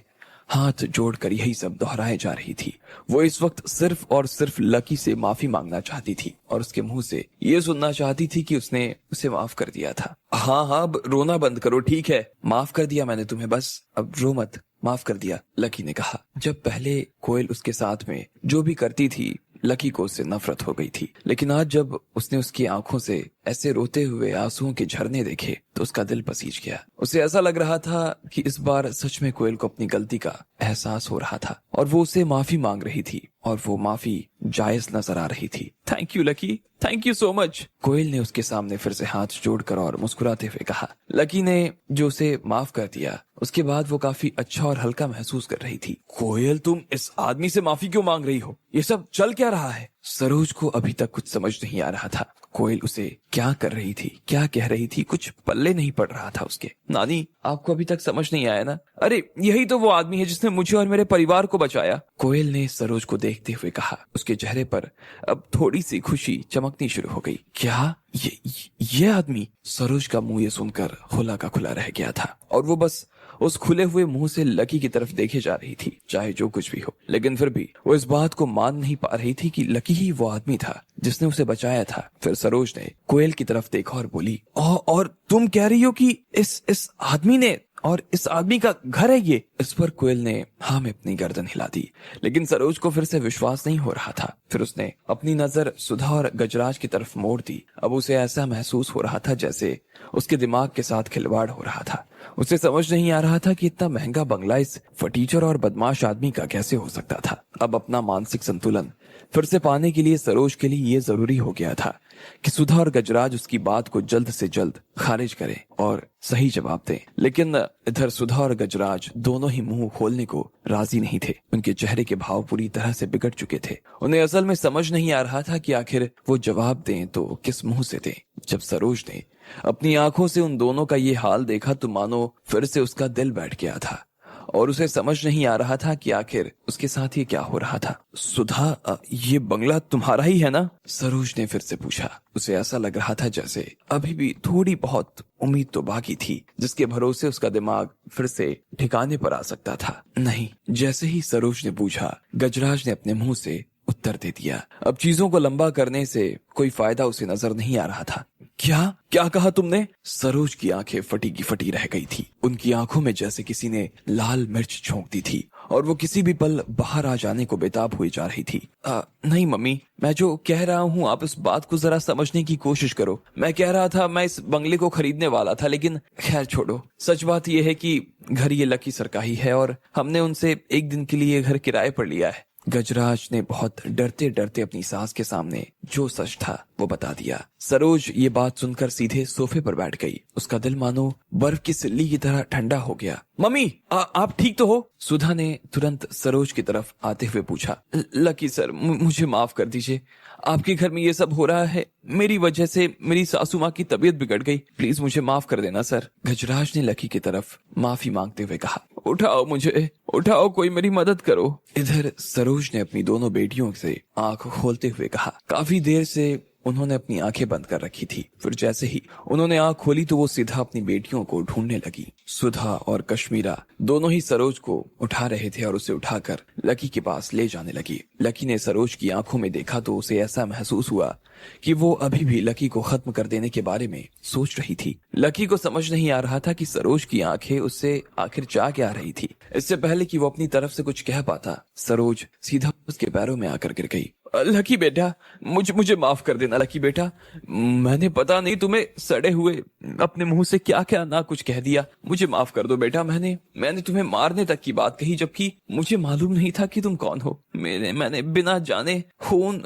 Speaker 1: हाथ जोड़कर यही सब दोहराए जा रही थी। वो इस वक्त सिर्फ और सिर्फ लकी से माफी मांगना चाहती थी और उसके मुंह से ये सुनना चाहती थी कि उसने उसे माफ कर दिया था। हाँ हाँ, अब रोना बंद करो, ठीक है, माफ कर दिया मैंने तुम्हें, बस अब रो मत, माफ कर दिया, लकी ने कहा। जब पहले कोयल उसके साथ में जो भी करती थी लकी को उससे नफरत हो गई थी, लेकिन आज जब उसने उसकी आंखों से ऐसे रोते हुए आंसुओं के झरने देखे तो उसका दिल पसीज गया। उसे ऐसा लग रहा था कि इस बार सच में कोयल को अपनी गलती का एहसास हो रहा था और वो उसे माफी मांग रही थी और वो माफी जायज नजर आ रही थी। Thank you Lucky, thank you so much. कोयल ने उसके सामने फिर से हाथ जोड़कर और मुस्कुराते हुए कहा। लकी ने जो उसे माफ कर दिया उसके बाद वो काफी अच्छा और हल्का महसूस कर रही थी। कोयल, तुम इस आदमी से माफी क्यों मांग रही हो? ये सब चल क्या रहा है? सरोज को अभी तक कुछ समझ नहीं आ रहा था। कोयल उसे क्या कर रही थी, क्या कह रही थी, कुछ पल्ले नहीं पड़ रहा था उसके। नानी, आपको अभी तक समझ नहीं आया ना? अरे यही तो वो आदमी है जिसने मुझे और मेरे परिवार को बचाया, कोयल ने सरोज को देखते हुए कहा। उसके चेहरे पर अब थोड़ी सी खुशी चमकनी शुरू हो गई। क्या ये आदमी? सरोज का मुंह ये सुनकर खुला का खुला रह गया था और वो बस उस खुले हुए मुंह से लकी की तरफ देखे जा रही थी, चाहे जो कुछ भी हो। लेकिन फिर भी वो इस बात को मान नहीं पा रही थी कि लकी ही वो आदमी था जिसने उसे बचाया था। फिर सरोज ने कोयल की तरफ देखा और बोली, और तुम कह रही हो कि इस आदमी ने, और इस आदमी का घर है ये? इस पर कोयल ने हाँ में अपनी गर्दन हिला दी, लेकिन सरोज को फिर से विश्वास नहीं हो रहा था। फिर उसने अपनी नजर सुधा और गजराज की तरफ मोड़ दी। अब उसे ऐसा महसूस हो रहा था जैसे उसके दिमाग के साथ खिलवाड़ हो रहा था। उसे समझ नहीं आ रहा था कि इतना महंगा बंगला इस फटीचर और बदमाश आदमी का कैसे हो सकता था। अब अपना मानसिक संतुलन फिर से पाने के लिए सरोज के लिए ये जरूरी हो गया था कि सुधा और गजराज उसकी बात को जल्द से जल्द खारिज करें और सही जवाब दें। लेकिन इधर सुधा और गजराज दोनों ही मुंह खोलने को राजी नहीं थे। उनके चेहरे के भाव पूरी तरह से बिगड़ चुके थे। उन्हें असल में समझ नहीं आ रहा था कि आखिर वो जवाब दें तो किस मुंह से दें। जब सरोज ने अपनी आंखों से उन दोनों का ये हाल देखा तो मानो फिर से उसका दिल बैठ गया था और उसे समझ नहीं आ रहा था कि आखिर उसके साथ ये क्या हो रहा था। सुधा, ये बंगला तुम्हारा ही है ना? सरोज ने फिर से पूछा। उसे ऐसा लग रहा था जैसे अभी भी थोड़ी बहुत उम्मीद तो बाकी थी जिसके भरोसे उसका दिमाग फिर से ठिकाने पर आ सकता था। नहीं। जैसे ही सरोज ने पूछा, गजराज ने अपने मुंह से उत्तर दे दिया। अब चीजों को लंबा करने से कोई फायदा उसे नजर नहीं आ रहा था। क्या कहा तुमने? सरोज की आंखें फटी की फटी रह गई थी। उनकी आंखों में जैसे किसी ने लाल मिर्च झोंक दी थी और वो किसी भी पल बाहर आ जाने को बेताब हुई जा रही थी। नहीं मम्मी, मैं जो कह रहा हूँ आप इस बात को जरा समझने की कोशिश करो। मैं कह रहा था मैं इस बंगले को खरीदने वाला था, लेकिन खैर छोड़ो। सच बात यह है कि घर ये लकी सर का ही है और हमने उनसे एक दिन के लिए घर किराए पर लिया है। गजराज ने बहुत डरते डरते अपनी सास के सामने जो सच था वो बता दिया। सरोज ये बात सुनकर सीधे सोफे पर बैठ गई। उसका दिल मानो बर्फ की सिल्ली की तरह ठंडा हो गया। मम्मी, आप ठीक तो हो? सुधा ने तुरंत सरोज की तरफ आते हुए पूछा। लकी सर, मुझे माफ कर दीजिए। आपके घर में ये सब हो रहा है मेरी वजह से। मेरी सासू माँ की तबीयत बिगड़ गई, प्लीज मुझे माफ कर देना सर। गजराज ने लकी की तरफ माफी मांगते हुए कहा। उठाओ मुझे, उठाओ, कोई मेरी मदद करो। इधर सरोज ने अपनी दोनों बेटियों से आंख खोलते हुए कहा। काफी देर से उन्होंने अपनी आंखें बंद कर रखी थी। फिर जैसे ही उन्होंने आंख खोली तो वो सीधा अपनी बेटियों को ढूंढने लगी। सुधा और कश्मीरा दोनों ही सरोज को उठा रहे थे और उसे उठाकर लकी के पास ले जाने लगी। लकी ने सरोज की आंखों में देखा तो उसे ऐसा महसूस हुआ कि वो अभी भी लकी को खत्म कर देने के बारे में सोच रही थी। लकी को समझ नहीं आ रहा था कि सरोज की आंखें उससे आखिर चाह क्या रही थी। इससे पहले कि वो अपनी तरफ से कुछ कह पाता, सरोज सीधा उसके पैरों में आकर गिर गई। लकी बेटा, मुझे माफ कर देना लकी बेटा। मैंने पता नहीं तुम्हें सड़े हुए अपने मुंह से क्या क्या ना कुछ कह दिया। मुझे माफ कर दो बेटा। मैंने तुम्हें मारने तक की बात कही जबकि मुझे मालूम नहीं था कि तुम कौन हो। मैंने बिना जाने खून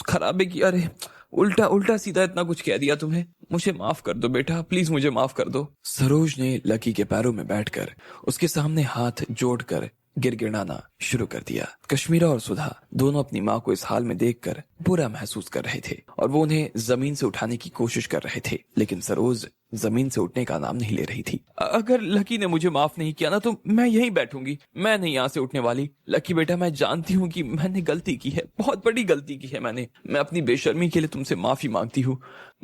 Speaker 1: खराबे की, अरे उल्टा सीधा इतना कुछ कह दिया तुम्हें। मुझे माफ कर दो बेटा, प्लीज मुझे माफ कर दो। सरोज ने लकी के पैरों में बैठकर उसके सामने हाथ जोड़कर गिड़गिड़ाना शुरू कर दिया। कश्मीरा और सुधा दोनों अपनी माँ को इस हाल में देखकर बुरा महसूस कर रहे थे और वो उन्हें जमीन से उठाने की कोशिश कर रहे थे, लेकिन सरोज जमीन से उठने का नाम नहीं ले रही थी। अगर लकी ने मुझे माफ नहीं किया ना तो मैं यहीं बैठूंगी, मैं नहीं यहाँ से उठने वाली। लकी बेटा, मैं जानती हूँ कि मैंने गलती की है, बहुत बड़ी गलती की है मैं अपनी बेशर्मी के लिए तुमसे माफी मांगती हूँ।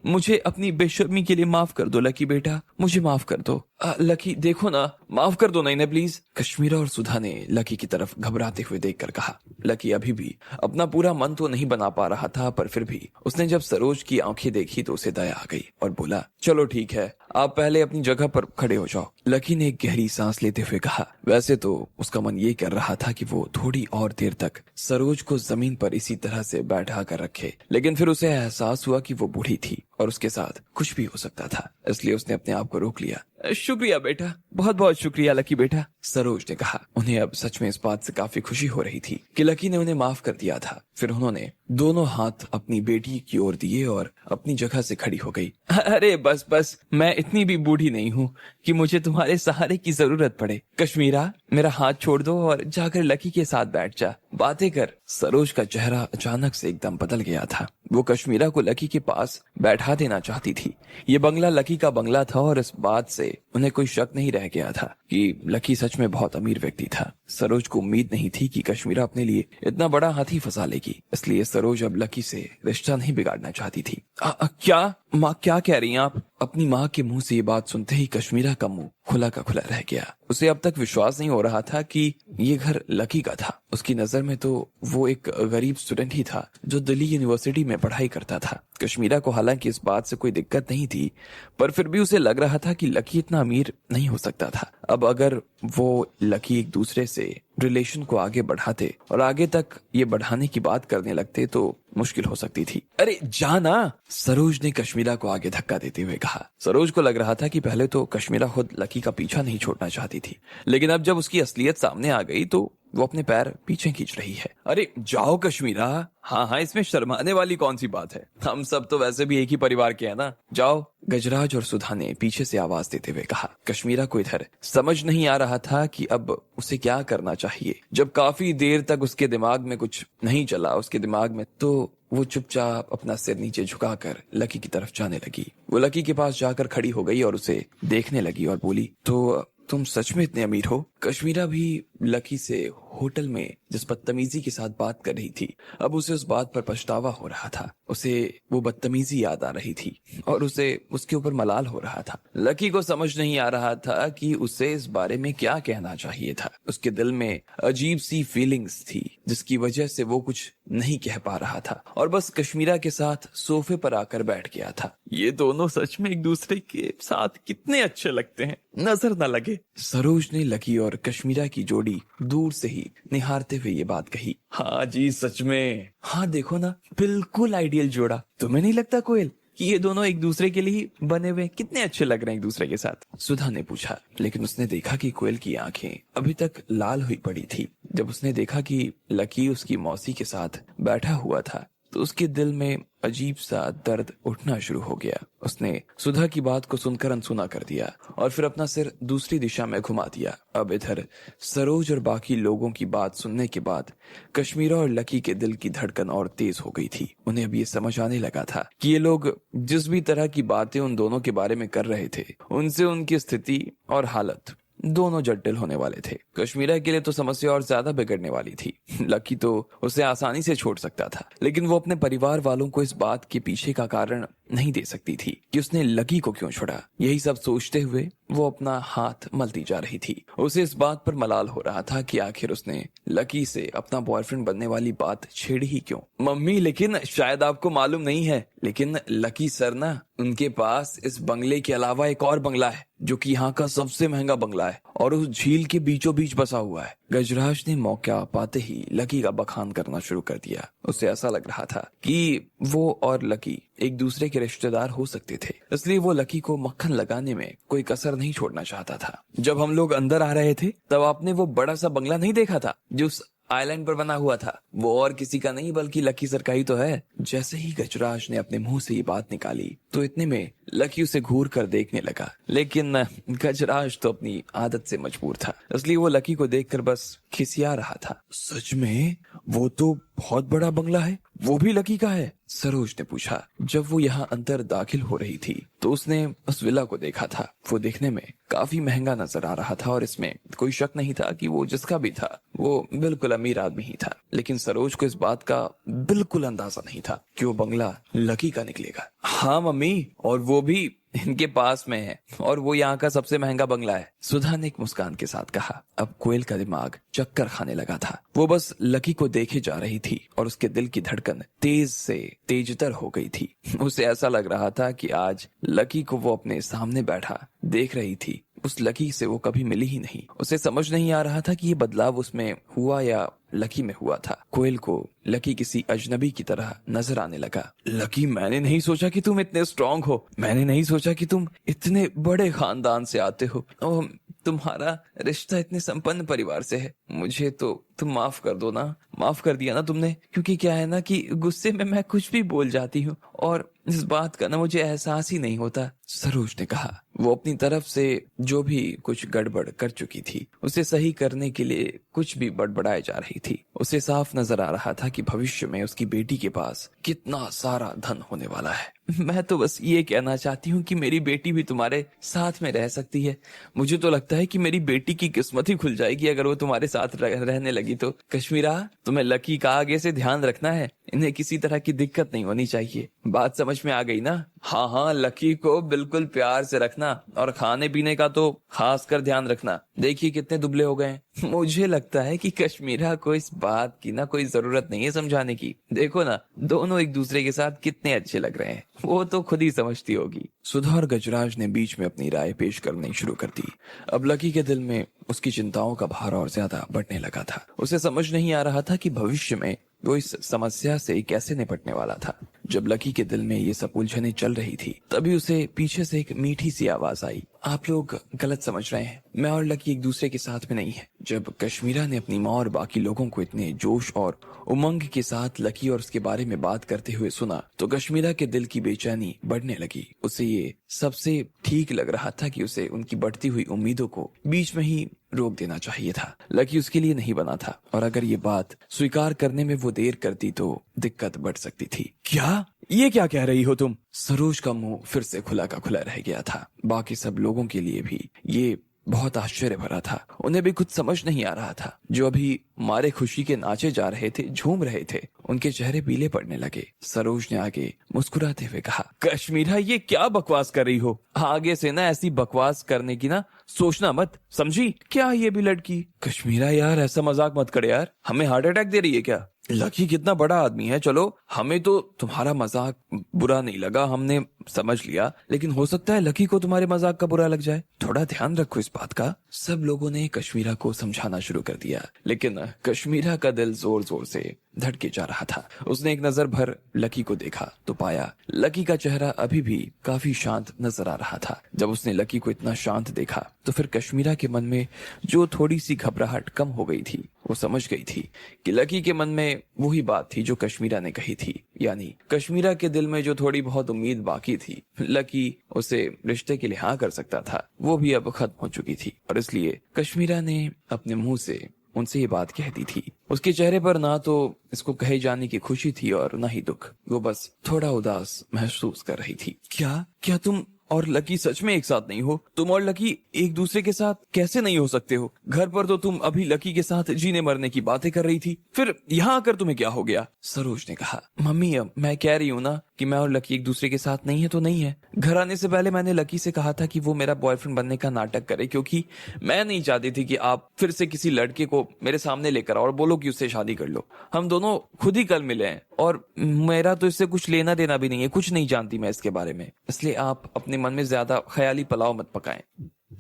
Speaker 1: मुझे अपनी बेशर्मी के लिए माफ कर दो लकी बेटा, मुझे माफ कर दो। लकी देखो ना, माफ कर दो ना इन्हें प्लीज। कश्मीरा और सुधा ने लकी की तरफ घबराते हुए देखकर कहा। लकी अभी भी अपना पूरा मन तो नहीं बना पा रहा था, पर फिर भी उसने जब सरोज की आंखें देखी तो उसे दया आ गई और बोला, चलो ठीक है, आप पहले अपनी जगह पर खड़े हो जाओ। लकी ने एक गहरी सांस लेते हुए कहा। वैसे तो उसका मन ये कर रहा था कि वो थोड़ी और देर तक सरोज को जमीन पर इसी तरह से बैठा कर रखे, लेकिन फिर उसे एहसास हुआ कि वो बूढ़ी थी और उसके साथ कुछ भी हो सकता था, इसलिए उसने अपने आप को रोक लिया। शुक्रिया बेटा, बहुत बहुत शुक्रिया लकी बेटा, सरोज ने कहा। उन्हें अब सच में इस बात से काफी खुशी हो रही थी कि लकी ने उन्हें माफ कर दिया था। फिर उन्होंने दोनों हाथ अपनी बेटी की ओर दिए और अपनी जगह से खड़ी हो गई। अरे बस, मैं इतनी भी बूढ़ी नहीं हूँ कि मुझे तुम्हारे सहारे की जरूरत पड़े। कश्मीरा, मेरा हाथ छोड़ दो और जाकर लकी के साथ बैठ जा, बातें कर। सरोज का चेहरा अचानक से एकदम बदल गया था। वो कश्मीरा को लकी के पास बैठा देना चाहती थी। ये बंगला लकी का बंगला था और इस बात से उन्हें कोई शक नहीं रह गया था कि लकी सच में बहुत अमीर व्यक्ति था। सरोज को उम्मीद नहीं थी कि कश्मीरा अपने लिए इतना बड़ा हाथी फंसा लेगी, इसलिए सरोज अब लकी से रिश्ता नहीं बिगाड़ना चाहती थी। क्या माँ, क्या कह रही हैं आप? अपनी माँ के मुंह से ये बात सुनते ही कश्मीरा का मुंह खुला का खुला रह गया। उसे अब तक विश्वास नहीं हो रहा था कि ये घर लकी का था। उसकी नजर में तो वो एक गरीब स्टूडेंट ही था जो दिल्ली यूनिवर्सिटी में पढ़ाई करता था। कश्मीरा को हालांकि इस बात से कोई दिक्कत नहीं थी, पर फिर भी उसे लग रहा था कि लकी इतना अमीर नहीं हो सकता था। अब अगर वो लकी एक दूसरे से रिलेशन को आगे बढ़ाते और आगे तक ये बढ़ाने की बात करने लगते तो मुश्किल हो सकती थी। अरे जाना, सरोज ने कश्मीरा को आगे धक्का देते हुए कहा। सरोज को लग रहा था कि पहले तो कश्मीरा खुद लकी का पीछा नहीं छोड़ना चाहती थी, लेकिन अब जब उसकी असलियत सामने आ गई तो वो अपने पैर पीछे खींच रही है। अरे जाओ कश्मीरा, हाँ, इसमें शर्माने वाली कौन सी बात है, हम सब तो वैसे भी एक ही परिवार के हैं ना, जाओ। गजराज और सुधा ने पीछे से आवाज देते हुए कहा। कश्मीरा को इधर समझ नहीं आ रहा था कि अब उसे क्या करना चाहिए। जब काफी देर तक उसके दिमाग में कुछ नहीं चला उसके दिमाग में, तो वो चुपचाप अपना सिर नीचे झुकाकर लकी की तरफ जाने लगी। वो लकी के पास जाकर खड़ी हो गई और उसे देखने लगी और बोली, तो तुम सच में इतने अमीर हो? कश्मीरा भी लकी से होटल में जिस बदतमीजी के साथ बात कर रही थी, अब उसे उस बात पर पछतावा हो रहा था। उसे वो बदतमीजी याद आ रही थी और उसे उसके ऊपर मलाल हो रहा था। लकी को समझ नहीं आ रहा था कि उसे इस बारे में क्या कहना चाहिए था। उसके दिल में अजीब सी फीलिंग्स थी जिसकी वजह से वो कुछ नहीं कह पा रहा था और बस कश्मीरा के साथ सोफे पर आकर बैठ गया था। ये दोनों सच में एक दूसरे के साथ कितने अच्छे लगते हैं, नजर न लगे। सरोज ने लकी और कश्मीरा की जोड़ी दूर से ही निहारते हुए ये बात कही। हाँ जी, सच में, हाँ देखो ना, बिल्कुल आइडियल जोड़ा। तुम्हें नहीं लगता कोयल कि ये दोनों एक दूसरे के लिए बने हुए कितने अच्छे लग रहे हैं एक दूसरे के साथ? सुधा ने पूछा, लेकिन उसने देखा कि कोयल की आंखें अभी तक लाल हुई पड़ी थी। जब उसने देखा कि लकी उसकी मौसी के साथ बैठा हुआ था तो उसके दिल में अजीब सा दर्द उठना शुरू हो गया। उसने सुधा की बात को सुनकर अनसुना कर दिया और फिर अपना सिर दूसरी दिशा में घुमा दिया। अब इधर सरोज और बाकी लोगों की बात सुनने के बाद कश्मीरा और लकी के दिल की धड़कन और तेज हो गई थी। उन्हें अब ये समझ आने लगा था कि ये लोग जिस भी तरह की बातें उन दोनों के बारे में कर रहे थे, उनसे उनकी स्थिति और हालत दोनों जटिल होने वाले थे। कश्मीरा के लिए तो समस्या और ज्यादा बिगड़ने वाली थी। लकी तो उसे आसानी से छोड़ सकता था, लेकिन वो अपने परिवार वालों को इस बात के पीछे का कारण नहीं दे सकती थी कि उसने लकी को क्यों छोड़ा। यही सब सोचते हुए वो अपना हाथ मलती जा रही थी। उसे इस बात पर मलाल हो रहा था कि आखिर उसने लकी से अपना बॉयफ्रेंड बनने वाली बात छेड़ी ही क्यों। मम्मी, लेकिन शायद आपको मालूम नहीं है, लेकिन लकी सर ना, उनके पास इस बंगले के अलावा एक और बंगला है जो कि यहाँ का सबसे महंगा बंगला है और उस झील के बीचों बीच बसा हुआ है। गजराज ने मौका पाते ही लकी का बखान करना शुरू कर दिया। उसे ऐसा लग रहा था कि वो और लकी एक दूसरे के रिश्तेदार हो सकते थे, इसलिए वो लकी को मक्खन लगाने में कोई कसर नहीं छोड़ना चाहता था। जब हम लोग अंदर आ रहे थे तब आपने वो बड़ा सा बंगला नहीं देखा था जो उस आइलैंड पर बना हुआ था? वो और किसी का नहीं बल्कि लकी सर का ही तो है। जैसे ही गजराज ने अपने मुंह से ये बात निकाली तो इतने में लकी उसे घूर कर देखने लगा, लेकिन गजराज तो अपनी आदत से मजबूर था, इसलिए वो लकी को देखकर बस खिसिया रहा था।
Speaker 2: सच में वो तो बहुत बड़ा बंगला है, वो भी लकी का है?
Speaker 1: सरोज ने पूछा। जब वो यहाँ अंदर दाखिल हो रही थी तो उसने उस विला को देखा था। वो देखने में काफी महंगा नजर आ रहा था और इसमें कोई शक नहीं था कि वो जिसका भी था वो बिल्कुल अमीर आदमी ही था। लेकिन सरोज को इस बात का बिल्कुल अंदाजा नहीं था कि वो बंगला लकी का निकलेगा।
Speaker 2: हाँ मम्मी, और वो भी इनके पास में है, और वो यहाँ का सबसे महंगा बंगला है,
Speaker 1: सुधा ने एक मुस्कान के साथ कहा। अब कोयल का दिमाग चक्कर खाने लगा था। वो बस लकी को देखे जा रही थी और उसके दिल की धड़कन तेज से तेजतर हो गई थी। उसे ऐसा लग रहा था कि आज लकी को वो अपने सामने बैठा देख रही थी। उस लकी से वो कभी मिली ही नहीं। उसे समझ नहीं आ रहा था कि ये बदलाव उसमें हुआ या लकी में हुआ था। कोयल को लकी किसी अजनबी की तरह नजर आने लगा।
Speaker 2: लकी, मैंने नहीं सोचा कि तुम इतने स्ट्रांग हो, मैंने नहीं सोचा कि तुम इतने बड़े खानदान से आते हो और तुम्हारा रिश्ता इतने संपन्न परिवार से है। मुझे तो तुम माफ कर दो ना, माफ कर दिया ना तुमने, क्योंकि क्या है ना कि गुस्से में मैं कुछ भी बोल जाती हूँ और इस बात का ना मुझे एहसास ही नहीं होता।
Speaker 1: सरोज ने कहा। वो अपनी तरफ से जो भी कुछ गड़बड़ कर चुकी थी उसे सही करने के लिए कुछ भी बड़बड़ाए जा रही थी। उसे साफ नजर आ रहा था कि भविष्य में उसकी बेटी के पास कितना सारा धन होने वाला है।
Speaker 2: मैं तो बस ये कहना चाहती हूँ कि मेरी बेटी भी तुम्हारे साथ में रह सकती है। मुझे तो लगता है कि मेरी बेटी की किस्मत ही खुल जाएगी अगर वो तुम्हारे साथ रहने लगी तो। कश्मीरा, तुम्हें लकी का आगे से ध्यान रखना है, इन्हें किसी तरह की दिक्कत नहीं होनी चाहिए। बात समझ में आ गई ना? हाँ हाँ, लकी को बिल्कुल प्यार से रखना और खाने पीने का तो खास कर ध्यान रखना। देखिए कितने दुबले हो गए। मुझे लगता है कि कश्मीरा को इस बात की ना कोई जरूरत नहीं है समझाने की। देखो ना, दोनों एक दूसरे के साथ कितने अच्छे लग रहे हैं, वो तो खुद ही समझती होगी।
Speaker 1: सुधा और गजराज ने बीच में अपनी राय पेश करनी शुरू कर दी। अब लकी के दिल में उसकी चिंताओं का भार और ज्यादा बढ़ने लगा था। उसे समझ नहीं आ रहा था कि भविष्य में वो इस समस्या से कैसे निपटने वाला था। जब लकी के दिल में ये सब उलझने चल रही थी तभी उसे पीछे से एक मीठी सी आवाज आई। आप लोग गलत समझ रहे हैं, मैं और लकी एक दूसरे के साथ में नहीं है। जब कश्मीरा ने अपनी माँ और बाकी लोगों को इतने जोश और उमंग के साथ लकी और उसके बारे में बात करते हुए सुना तो कश्मीरा के दिल की बेचैनी बढ़ने लगी। उसे ये सबसे ठीक लग रहा था कि उसे उनकी बढ़ती हुई उम्मीदों को बीच में ही रोक देना चाहिए था। लकी उसके लिए नहीं बना था और अगर ये बात स्वीकार करने में वो देर करती तो दिक्कत बढ़ सकती थी।
Speaker 2: क्या? ये क्या कह रही हो तुम?
Speaker 1: सरोज का मुंह फिर से खुला का खुला रह गया था। बाकी सब लोगों के लिए भी ये बहुत आश्चर्य भरा था। उन्हें भी कुछ समझ नहीं आ रहा था। जो अभी मारे खुशी के नाचे जा रहे थे, झूम रहे थे, उनके चेहरे पीले पड़ने लगे। सरोज ने आगे मुस्कुराते हुए कहा,
Speaker 2: कश्मीरा, ये क्या बकवास कर रही हो? आगे से ना ऐसी बकवास करने की ना सोचना मत, समझी? क्या ये भी लड़की? कश्मीरा यार, ऐसा मजाक मत कर यार, हमें हार्ट अटैक दे रही है क्या? लकी कितना बड़ा आदमी है। चलो, हमें तो तुम्हारा मजाक बुरा नहीं लगा, हमने समझ लिया, लेकिन हो सकता है लकी को तुम्हारे मजाक का बुरा लग जाए। थोड़ा ध्यान रखो इस बात का।
Speaker 1: सब लोगों ने कश्मीरा को समझाना शुरू कर दिया, लेकिन कश्मीरा का दिल जोर जोर से धड़के जा रहा था। उसने एक नजर भर लकी को देखा तो पाया लकी का चेहरा अभी भी काफी शांत नजर आ रहा था। जब उसने लकी को इतना शांत देखा तो फिर कश्मीरा के मन में जो थोड़ी सी घबराहट कम हो गई थी, वो समझ गई थी कि लकी के मन में वही बात थी जो कश्मीरा ने कही थी। यानी कश्मीरा के दिल में जो थोड़ी बहुत उम्मीद बाकी थी, लकी उसे रिश्ते के लिए हाँ कर सकता था, वो भी अब खत्म हो चुकी थी। और इसलिए कश्मीरा ने अपने मुंह से उनसे ये बात कह दी थी। उसके चेहरे पर ना तो इसको कहे जाने की खुशी थी और ना ही दुख। वो बस थोड़ा उदास महसूस कर रही थी।
Speaker 2: क्या तुम और लकी सच में एक साथ नहीं हो? तुम और लकी एक दूसरे के साथ कैसे नहीं हो सकते हो? घर पर तो तुम अभी लकी के साथ जीने मरने की बातें कर रही थी, फिर यहाँ आकर तुम्हें क्या हो गया?
Speaker 1: सरोज ने कहा, मम्मी अब मैं कह रही हूँ ना कि मैं और लकी एक दूसरे के साथ नहीं है तो नहीं है। घर आने से पहले मैंने लकी से कहा था कि वो मेरा बॉयफ्रेंड बनने का नाटक करे, क्योंकि मैं नहीं चाहती थी कि आप फिर से किसी लड़के को मेरे सामने लेकर आओ और बोलो कि उससे शादी कर लो। हम दोनों खुद ही कल मिले हैं और मेरा तो इससे कुछ लेना देना भी नहीं है, कुछ नहीं जानती मैं इसके बारे में, इसलिए आप अपने मन में ज्यादा ख्याली पुलाव मत पकाएं।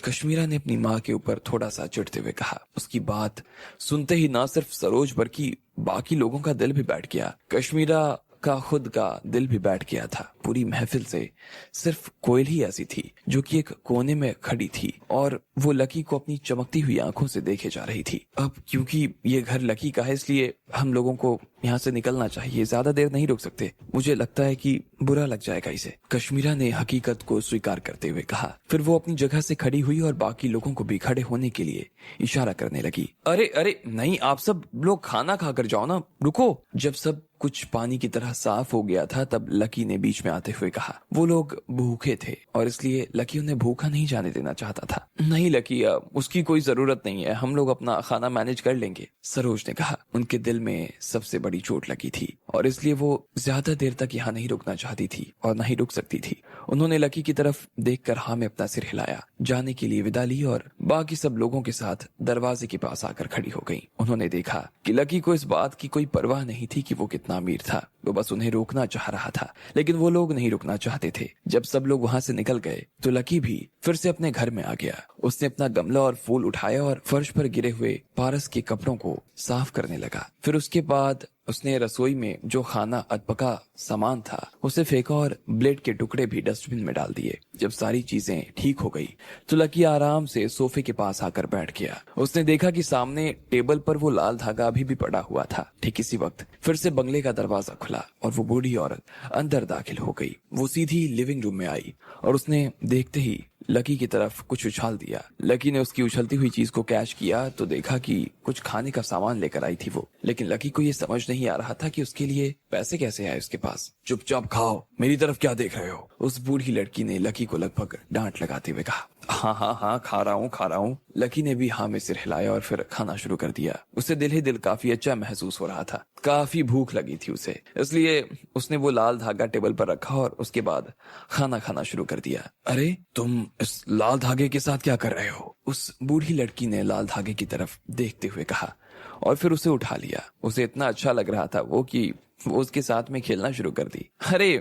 Speaker 1: कश्मीरा ने अपनी माँ के ऊपर थोड़ा सा चिढ़ते हुए कहा। उसकी बात सुनते ही ना सिर्फ सरोज बल्कि बाकी लोगों का दिल भी बैठ गया। कश्मीरा का खुद का दिल भी बैठ गया था। पूरी महफिल से सिर्फ कोयल ही ऐसी थी जो कि एक कोने में खड़ी थी और वो लकी को अपनी चमकती हुई आंखों से देखे जा रही थी। अब क्योंकि ये घर लकी का है इसलिए हम लोगों को यहाँ से निकलना चाहिए, ज्यादा देर नहीं रुक सकते, मुझे लगता है कि बुरा लग जाएगा इसे। कश्मीरा ने हकीकत को स्वीकार करते हुए कहा। फिर वो अपनी जगह से खड़ी हुई और बाकी लोगों को भी खड़े होने के लिए इशारा करने लगी।
Speaker 2: अरे अरे नहीं, आप सब लोग खाना खाकर जाओ ना, रुको।
Speaker 1: जब सब कुछ पानी की तरह साफ हो गया था तब लकी ने बीच में आते हुए कहा। वो लोग भूखे थे और इसलिए लकी उन्हें भूखा नहीं जाने देना चाहता था।
Speaker 2: नहीं लकी, उसकी कोई जरूरत नहीं है, हम लोग अपना खाना मैनेज कर लेंगे,
Speaker 1: सरोज ने कहा। उनके दिल में सबसे बड़ी चोट लगी थी और इसलिए वो ज्यादा देर तक यहाँ नहीं रुकना चाहती थी और नहीं रुक सकती थी। उन्होंने लकी की तरफ देखकर हाँ में अपना सिर हिलाया, जाने के लिए विदा ली और बाकी सब लोगों के साथ दरवाजे के पास आकर खड़ी हो गई। उन्होंने देखा कि लकी को इस बात की कोई परवाह नहीं थी कि वो कितना अमीर था, वो बस उन्हें रोकना चाह रहा था, लेकिन वो लोग नहीं रुकना चाहते थे। जब सब लोग वहां से निकल गए तो लकी भी फिर से अपने घर में आ गया। उसने अपना गमला और फूल उठाया और फर्श पर गिरे हुए पारस के कपड़ों को साफ करने लगा। फिर उसके बाद उसने रसोई में जो खाना अधपका सामान था उसे फेंका और ब्लेड के टुकड़े भी डस्टबिन में डाल दिए। जब सारी चीजें ठीक हो गई तो लकी आराम से सोफे के पास आकर बैठ गया। उसने देखा कि सामने टेबल पर वो लाल धागा अभी भी पड़ा हुआ था। ठीक इसी वक्त फिर से बंगले का दरवाजा खुला और वो बूढ़ी औरत अंदर दाखिल हो गई। वो सीधी लिविंग रूम में आई और उसने देखते ही लकी की तरफ कुछ उछाल दिया। लकी ने उसकी उछलती हुई चीज को कैच किया तो देखा कि कुछ खाने का सामान लेकर आई थी वो, लेकिन लकी को ये समझ नहीं आ रहा था कि उसके लिए पैसे कैसे आए उसके पास।
Speaker 2: चुपचाप खाओ, मेरी तरफ क्या देख रहे हो?
Speaker 1: उस बूढ़ी लड़की ने लकी को लगभग डांट लगाते हुए कहा।
Speaker 2: हाँ हाँ हाँ, खा रहा हूँ।
Speaker 1: लकी ने भी हाँ में सिर हिलाया और फिर खाना शुरू कर दिया। उसे दिल ही दिल काफी अच्छा महसूस हो रहा था। काफी भूख लगी थी उसे, इसलिए उसने वो लाल धागा टेबल पर रखा और उसके बाद खाना खाना शुरू कर दिया।
Speaker 2: अरे तुम इस लाल धागे के साथ क्या कर रहे हो?
Speaker 1: उस बूढ़ी लड़की ने लाल धागे की तरफ देखते हुए कहा और फिर उसे उठा लिया। उसे इतना अच्छा लग रहा था वो कि वो उसके साथ में खेलना शुरू कर दी।
Speaker 2: अरे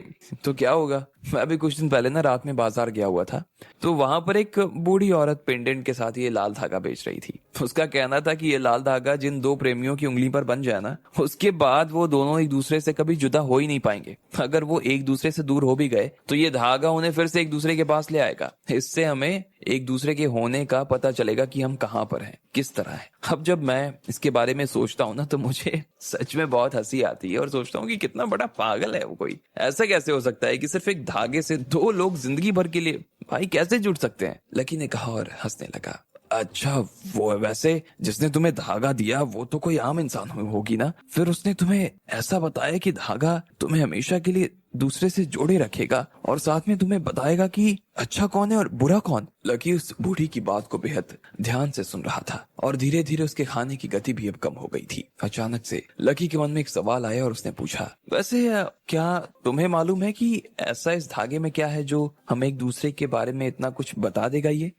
Speaker 2: तो क्या होगा, मैं भी कुछ दिन पहले ना रात में बाजार गया हुआ था तो वहां पर एक बूढ़ी औरत पेंडेंट के साथ ये लाल धागा बेच रही थी। उसका कहना था कि ये लाल धागा जिन दो प्रेमियों की उंगली पर बन जाए ना, उसके बाद वो दोनों एक दूसरे से कभी जुदा हो ही नहीं पाएंगे। अगर वो एक दूसरे से दूर हो भी गए तो ये धागा उन्हें फिर से एक दूसरे के पास ले आएगा। इससे हमें एक दूसरे के होने का पता चलेगा कि हम कहाँ पर हैं, किस तरह है। अब जब मैं इसके बारे में सोचता हूँ ना तो मुझे सच में बहुत हंसी आती है और सोचता हूँ कि कितना बड़ा पागल है वो कोई। ऐसा कैसे हो सकता है कि सिर्फ एक धागे से दो लोग जिंदगी भर के लिए भाई कैसे जुड़ सकते हैं?
Speaker 1: लकी ने कहा और हंसने लगा।
Speaker 2: अच्छा वो वैसे जिसने तुम्हें धागा दिया वो तो कोई आम इंसान होगी ना? फिर उसने तुम्हें ऐसा बताया कि धागा तुम्हें हमेशा के लिए दूसरे से जोड़े रखेगा और साथ में तुम्हें बताएगा कि अच्छा कौन है और बुरा कौन?
Speaker 1: लकी उस बूढ़ी की बात को बेहद ध्यान से सुन रहा था और धीरे धीरे उसके खाने की गति भी अब कम हो गई थी। अचानक से लकी के मन में एक सवाल आया और उसने पूछा,
Speaker 2: वैसे क्या तुम्हें मालूम है कि ऐसा इस धागे में क्या है जो हमें एक दूसरे के बारे में इतना कुछ बता देगा? ये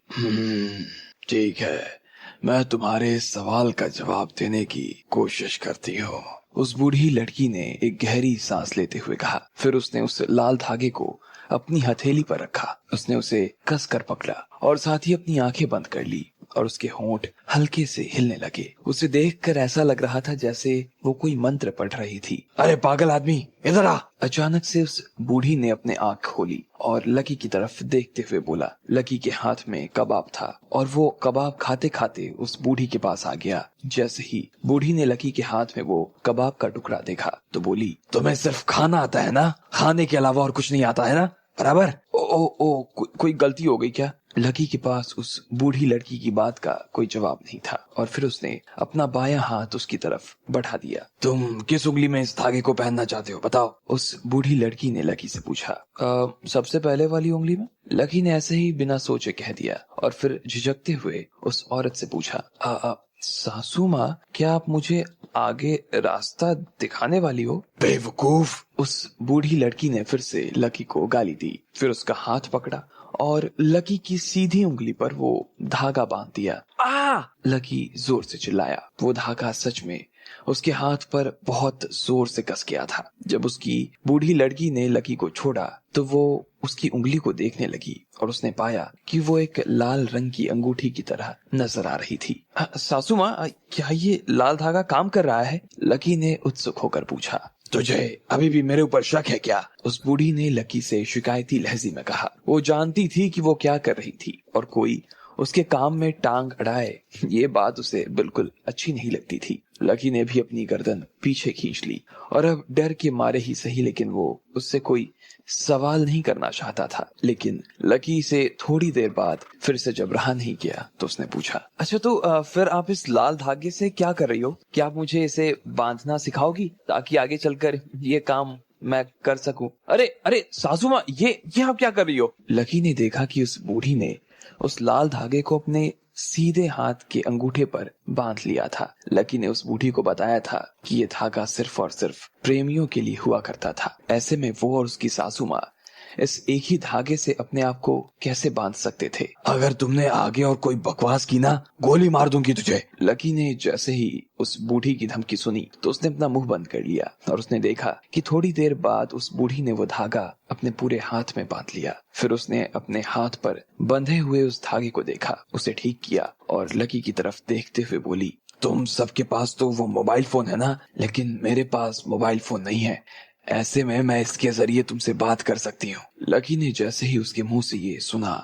Speaker 1: ठीक है, मैं तुम्हारे सवाल का जवाब देने की कोशिश करती हूँ। उस बूढ़ी लड़की ने एक गहरी सांस लेते हुए कहा। फिर उसने उस लाल धागे को अपनी हथेली पर रखा। उसने उसे कसकर पकड़ा और साथ ही अपनी आंखें बंद कर ली और उसके होंठ हल्के से हिलने लगे। उसे देखकर ऐसा लग रहा था जैसे वो कोई मंत्र पढ़ रही थी।
Speaker 2: अरे पागल आदमी, इधर आ!
Speaker 1: अचानक से उस बूढ़ी ने अपने आंख खोली और लकी की तरफ देखते हुए बोला। लकी के हाथ में कबाब था और वो कबाब खाते खाते उस बूढ़ी के पास आ गया। जैसे ही बूढ़ी ने लकी के हाथ में वो कबाब का टुकड़ा देखा तो बोली,
Speaker 2: तुम्हें सिर्फ खाना आता है ना? खाने के अलावा और कुछ नहीं आता है ना? बराबर?
Speaker 1: कोई गलती हो गई क्या? लकी के पास उस बूढ़ी लड़की की बात का कोई जवाब नहीं था और फिर उसने अपना बायां हाथ उसकी तरफ बढ़ा दिया।
Speaker 2: तुम किस उंगली में इस धागे को पहनना चाहते हो, बताओ?
Speaker 1: उस बूढ़ी लड़की ने लकी से पूछा। सबसे पहले वाली उंगली में, लकी ने ऐसे ही बिना सोचे कह दिया और फिर झिझकते हुए उस औरत से पूछा, सासू माँ, क्या आप मुझे आगे रास्ता दिखाने वाली हो?
Speaker 2: बेवकूफ!
Speaker 1: उस बूढ़ी लड़की ने फिर से लकी को गाली दी, फिर उसका हाथ पकड़ा और लकी की सीधी उंगली पर वो धागा बांध दिया। लकी जोर से चिल्लाया। वो धागा सच में उसके हाथ पर बहुत जोर से कस गया था। जब उसकी बूढ़ी लड़की ने लकी को छोड़ा तो वो उसकी उंगली को देखने लगी और उसने पाया कि वो एक लाल रंग की अंगूठी की तरह नजर आ रही थी। सासू माँ, क्या ये लाल धागा काम कर रहा है? लकी ने उत्सुक होकर पूछा।
Speaker 2: तुझे अभी भी मेरे ऊपर शक है क्या?
Speaker 1: उस बूढ़ी ने लकी से शिकायती लहजे में कहा। वो जानती थी कि वो क्या कर रही थी और कोई उसके काम में टांग अड़ाए, ये बात उसे बिल्कुल अच्छी नहीं लगती थी। लकी ने भी अपनी गर्दन पीछे खींच ली और अब डर के मारे ही सही, लेकिन वो उससे कोई सवाल नहीं करना चाहता था। लेकिन लकी से थोड़ी देर बाद फिर से जब रहा नहीं किया तो उसने पूछा, अच्छा तो फिर आप इस लाल धागे से क्या कर रही हो? क्या आप मुझे इसे बांधना सिखाओगी ताकि आगे चलकर ये काम मैं कर सकूं? अरे अरे सासू माँ, ये आप क्या कर रही हो? लकी ने देखा कि उस बूढ़ी ने उस लाल धागे को अपने सीधे हाथ के अंगूठे पर बांध लिया था। लकी ने उस बूढ़ी को बताया था कि ये धागा सिर्फ और सिर्फ प्रेमियों के लिए हुआ करता था। ऐसे में वो और उसकी सासू माँ इस एक ही धागे से अपने आप को कैसे बांध सकते थे?
Speaker 2: अगर तुमने आगे और कोई बकवास की ना, गोली मार दूंगी तुझे।
Speaker 1: लकी ने जैसे ही उस बूढ़ी की धमकी सुनी तो उसने अपना मुंह बंद कर लिया और उसने देखा कि थोड़ी देर बाद उस बूढ़ी ने वो धागा अपने पूरे हाथ में बांध लिया। फिर उसने अपने हाथ पर बंधे हुए उस धागे को देखा, उसे ठीक किया और लकी की तरफ देखते हुए बोली,
Speaker 2: तुम सबके पास तो वो मोबाइल फोन है ना, लेकिन मेरे पास मोबाइल फोन नहीं है। ऐसे में मैं इसके जरिए तुमसे बात कर सकती हूँ।
Speaker 1: लकी ने जैसे ही उसके मुंह से ये सुना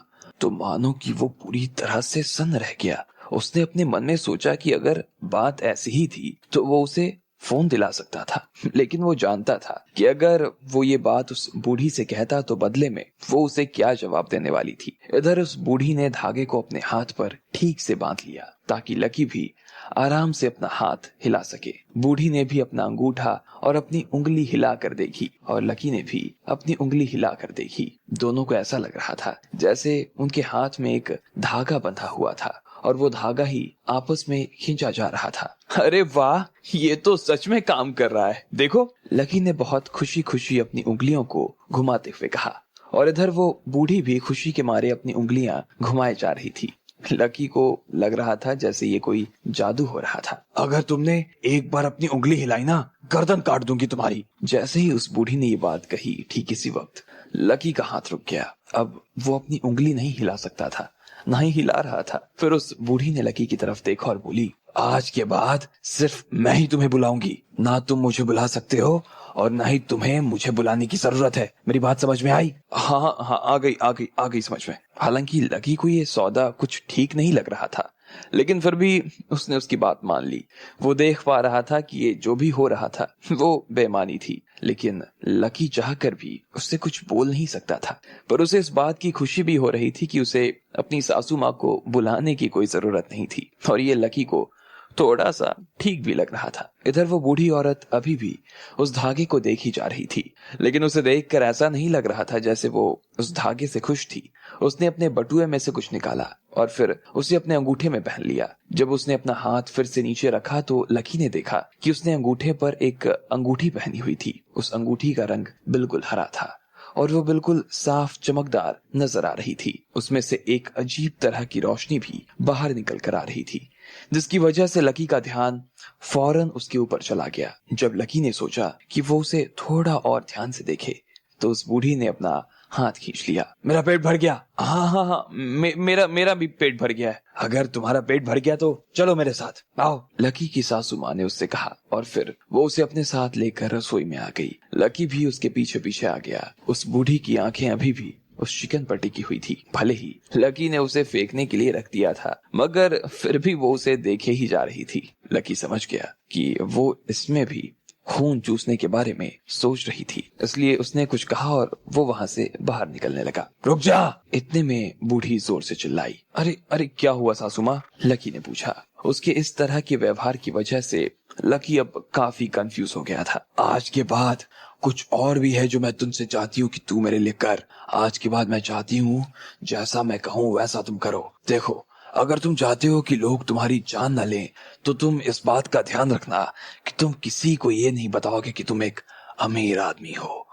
Speaker 1: तो मानो कि वो पूरी तरह से सन्न रह गया। उसने अपने मन में सोचा कि अगर बात ऐसी ही थी तो वो उसे फोन दिला सकता था, लेकिन वो जानता था कि अगर वो ये बात उस बूढ़ी से कहता तो बदले में वो उसे क्या जवाब देने वाली थी। इधर उस बूढ़ी ने धागे को अपने हाथ पर ठीक से बांध लिया ताकि लकी भी आराम से अपना हाथ हिला सके। बूढ़ी ने भी अपना अंगूठा और अपनी उंगली हिला कर देखी और लकी ने भी अपनी उंगली हिला कर देखी। दोनों को ऐसा लग रहा था जैसे उनके हाथ में एक धागा बंधा हुआ था और वो धागा ही आपस में खींचा जा रहा था। अरे वाह, ये तो सच में काम कर रहा है, देखो। लकी ने बहुत खुशी खुशी अपनी उंगलियों को घुमाते हुए कहा और इधर वो बूढ़ी भी खुशी के मारे अपनी उंगलियां घुमाए जा रही थी। लकी को लग रहा था जैसे ये कोई जादू हो रहा था।
Speaker 2: अगर तुमने एक बार अपनी उंगली हिलाई ना, गर्दन काट दूंगी तुम्हारी।
Speaker 1: जैसे ही उस बूढ़ी ने ये बात कही, ठीक इसी वक्त लकी का हाथ रुक गया। अब वो अपनी उंगली नहीं हिला सकता था, ना ही हिला रहा था। फिर उस बूढ़ी ने लकी की तरफ देखा और बोली,
Speaker 2: आज के बाद सिर्फ मैं ही तुम्हें बुलाऊंगी, ना तुम मुझे बुला सकते हो और ना ही तुम्हें मुझे बुलाने की जरूरत है। मेरी बात समझ में आई?
Speaker 1: हाँ हाँ, आ गई समझ में। हालांकि लकी को ये सौदा कुछ ठीक नहीं लग रहा था, लेकिन फिर भी उसने उसकी बात मान ली। वो देख पा रहा था कि ये जो भी हो रहा था वो बेईमानी थी, लेकिन लकी चाहकर भी उससे कुछ बोल नहीं सकता था। पर उसे इस बात की खुशी भी हो रही थी कि उसे अपनी सासू माँ को बुलाने की कोई जरूरत नहीं थी और ये लकी को थोड़ा सा ठीक भी लग रहा था। इधर वो बूढ़ी औरत अभी भी उस धागे को देखी जा रही थी, लेकिन उसे देखकर ऐसा नहीं लग रहा था जैसे वो उस धागे से खुश थी। उसने अपने बटुए में से कुछ निकाला और फिर उसे अपने अंगूठे में पहन लिया। जब उसने अपना हाथ फिर से नीचे रखा तो लकी ने देखा कि उसने अंगूठे पर एक अंगूठी पहनी हुई थी। उस अंगूठी का रंग बिल्कुल हरा था और वो बिल्कुल साफ चमकदार नजर आ रही थी। उसमें से एक अजीब तरह की रोशनी भी बाहर निकल कर आ रही थी, जिसकी वजह से लकी का ध्यान फौरन उसके ऊपर चला गया। जब लकी ने सोचा कि वो उसे थोड़ा और ध्यान से देखे तो उस बूढ़ी ने अपना हाथ खींच लिया।
Speaker 2: मेरा पेट भर गया।
Speaker 1: हाँ, मेरा भी पेट भर गया है।
Speaker 2: अगर तुम्हारा पेट भर गया तो चलो मेरे साथ आओ,
Speaker 1: लकी की सासू माँ ने उससे कहा और फिर वो उसे अपने साथ लेकर रसोई में आ गई। लकी भी उसके पीछे पीछे आ गया। उस बूढ़ी की आंखें अभी भी उस चिकन पर टिकी हुई थी। भले ही लकी ने उसे फेंकने के लिए रख दिया था, मगर फिर भी वो उसे देखे ही जा रही थी। लकी समझ गया कि वो इसमें भी खून चूसने के बारे में सोच रही थी, इसलिए उसने कुछ कहा और वो वहां से बाहर निकलने लगा। रुक जा! इतने में बूढ़ी जोर से चिल्लाई। अरे अरे क्या हुआ सासू माँ? लकी ने पूछा। उसके इस तरह के व्यवहार की वजह से लकी अब काफी कंफ्यूज हो गया था। आज के बाद कुछ और भी है जो मैं तुमसे चाहती हूँ कि तू मेरे लिए कर। आज के बाद मैं चाहती हूँ जैसा मैं कहूँ वैसा तुम करो। देखो, अगर तुम चाहते हो कि लोग तुम्हारी जान न लें तो तुम इस बात का ध्यान रखना कि तुम किसी को ये नहीं बताओगे कि तुम एक अमीर आदमी हो।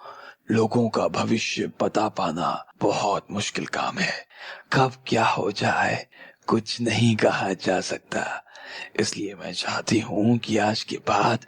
Speaker 1: लोगों का भविष्य बता पाना बहुत मुश्किल काम है। कब क्या हो जाए कुछ नहीं कहा जा सकता। इसलिए मैं चाहती हूँ कि आज के बाद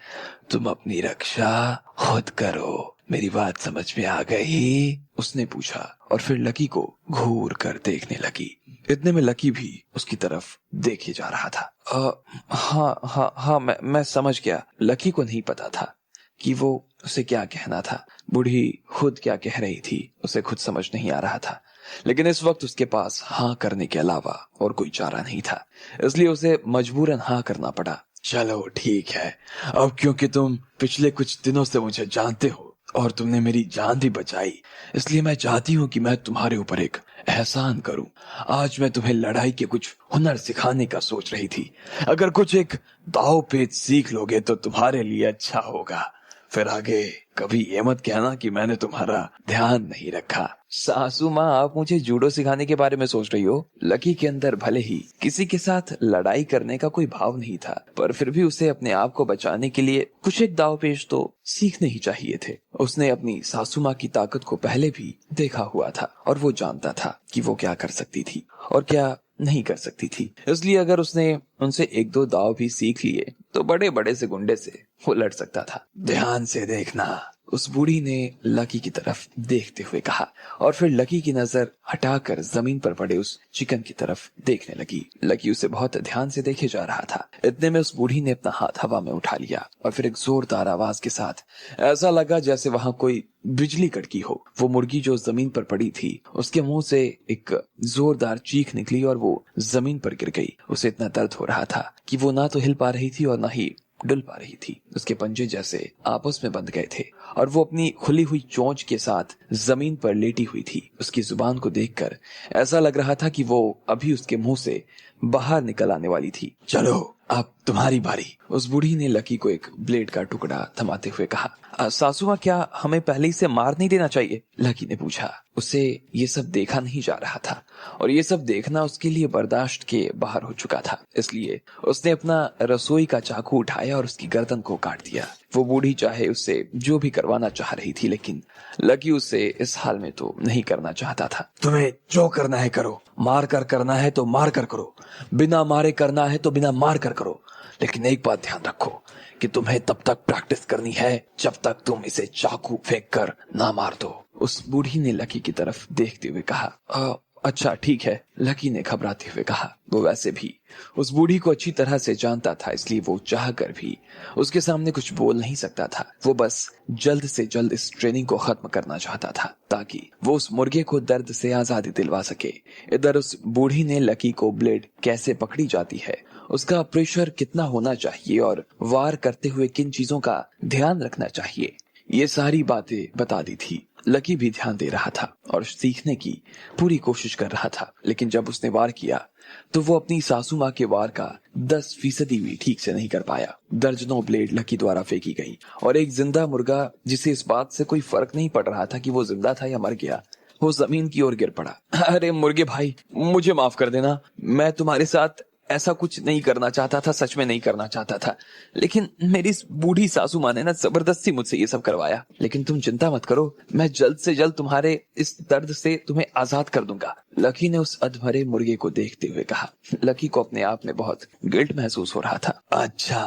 Speaker 1: तुम अपनी रक्षा खुद करो। मेरी बात समझ में आ गई? उसने पूछा और फिर लकी को घूर कर देखने लगी। इतने में लकी भी उसकी तरफ देखे जा रहा था। हाँ, मैं समझ गया। लकी को नहीं पता था कि वो उसे क्या कहना था। बूढ़ी खुद क्या कह रही थी उसे खुद समझ नहीं आ रहा था, लेकिन इस वक्त उसके पास हाँ करने के अलावा और कोई चारा नहीं था, इसलिए उसे मजबूरन हाँ करना पड़ा। चलो ठीक है, अब क्योंकि तुम पिछले कुछ दिनों से मुझे जानते हो और तुमने मेरी जान भी बचाई, इसलिए मैं चाहती हूँ कि मैं तुम्हारे ऊपर एक एहसान करूं। आज मैं तुम्हें लड़ाई के कुछ हुनर सिखाने का सोच रही थी। अगर कुछ एक दाव पेच सीख लोगे तो तुम्हारे लिए अच्छा होगा। फिर आगे कभी ये मत कहना कि मैंने तुम्हारा ध्यान नहीं रखा। सासू माँ, आप मुझे जूडो सिखाने के बारे में सोच रही हो? लकी के अंदर भले ही किसी के साथ लड़ाई करने का कोई भाव नहीं था, पर फिर भी उसे अपने आप को बचाने के लिए कुछ एक दाव पेच तो सीखने ही चाहिए थे। उसने अपनी सासू माँ की ताकत को पहले भी देखा हुआ था और वो जानता था कि वो क्या कर सकती थी और क्या नहीं कर सकती थी। इसलिए अगर उसने उनसे एक दो दाव भी सीख लिए तो बड़े बड़े से गुंडे से वो लड़ सकता था। ध्यान से देखना, उस बूढ़ी ने लकी की तरफ देखते हुए कहा और फिर लकी की नजर हटाकर जमीन पर पड़े उस चिकन की तरफ देखने लगी। लकी उसे बहुत ध्यान से देखे जा रहा था। इतने में उस बूढ़ी ने अपना हाथ हवा में उठा लिया और फिर एक जोरदार आवाज के साथ, ऐसा लगा जैसे वहां कोई बिजली कड़की हो। वो मुर्गी जो जमीन पर पड़ी थी उसके मुंह से एक जोरदार चीख निकली और वो जमीन पर गिर गई। उसे इतना दर्द हो रहा था कि वो ना तो हिल पा रही थी और ना ही डुल पा रही थी। उसके पंजे जैसे आपस में बंध गए थे और वो अपनी खुली हुई चोंच के साथ जमीन पर लेटी हुई थी। उसकी जुबान को देखकर ऐसा लग रहा था कि वो अभी उसके मुंह से बाहर निकल आने वाली थी। चलो अब तुम्हारी बारी। उस बूढ़ी ने लकी को एक ब्लेड का टुकड़ा थमाते हुए कहा। सासू माँ, क्या हमें पहले इसे मार नहीं देना चाहिए? लकी ने पूछा। उसे ये सब देखा नहीं जा रहा था और ये सब देखना उसके लिए बर्दाश्त के बाहर हो चुका था, इसलिए उसने अपना रसोई का चाकू उठाया और उसकी गर्दन को काट दिया। वो बूढ़ी चाहे उससे जो भी करवाना चाह रही थी, लेकिन लकी उसे इस हाल में तो नहीं करना चाहता था। तुम्हें जो करना है करो, मार कर करना है तो मार कर करो, बिना मारे करना है तो बिना मार कर करो, लेकिन एक बात ध्यान रखो कि तुम्हें तब तक प्रैक्टिस करनी है जब तक तुम इसे चाकू फेंक कर ना मार दो। उस बूढ़ी ने लकी की तरफ देखते हुए कहा। अच्छा ठीक है, लकी ने घबराते हुए कहा। वो वैसे भी उस बूढ़ी को अच्छी तरह से जानता था, इसलिए वो चाह कर भी उसके सामने कुछ बोल नहीं सकता था। वो बस जल्द से जल्द इस ट्रेनिंग को खत्म करना चाहता था ताकि वो उस मुर्गे को दर्द से आजादी दिलवा सके। इधर उस बूढ़ी ने लकी को ब्लेड कैसे पकड़ी जाती है, उसका प्रेशर कितना होना चाहिए और वार करते हुए किन चीजों का ध्यान रखना चाहिए, ये सारी बातें बता दी थी। लकी भी ध्यान दे रहा था और सीखने की पूरी कोशिश कर रहा था, लेकिन जब उसने वार किया तो वो अपनी सासू माँ के वार का 10% भी ठीक से नहीं कर पाया। दर्जनों ब्लेड लकी द्वारा फेंकी गई और एक जिंदा मुर्गा, जिसे इस बात से कोई फर्क नहीं पड़ रहा था कि वो जिंदा था या मर गया, वो जमीन की ओर गिर पड़ा। अरे मुर्गे भाई, मुझे माफ कर देना, मैं तुम्हारे साथ ऐसा कुछ नहीं करना चाहता था, सच में नहीं करना चाहता था, लेकिन मेरी बूढ़ी सासू माँ ने ना जबरदस्ती मुझसे ये सब करवाया। लेकिन तुम चिंता मत करो, मैं जल्द से जल्द तुम्हारे इस दर्द से तुम्हें आजाद कर दूंगा। लकी ने उस अधमरे मुर्गे को देखते हुए कहा। लकी को अपने आप में बहुत गिल्ट महसूस हो रहा था। अच्छा,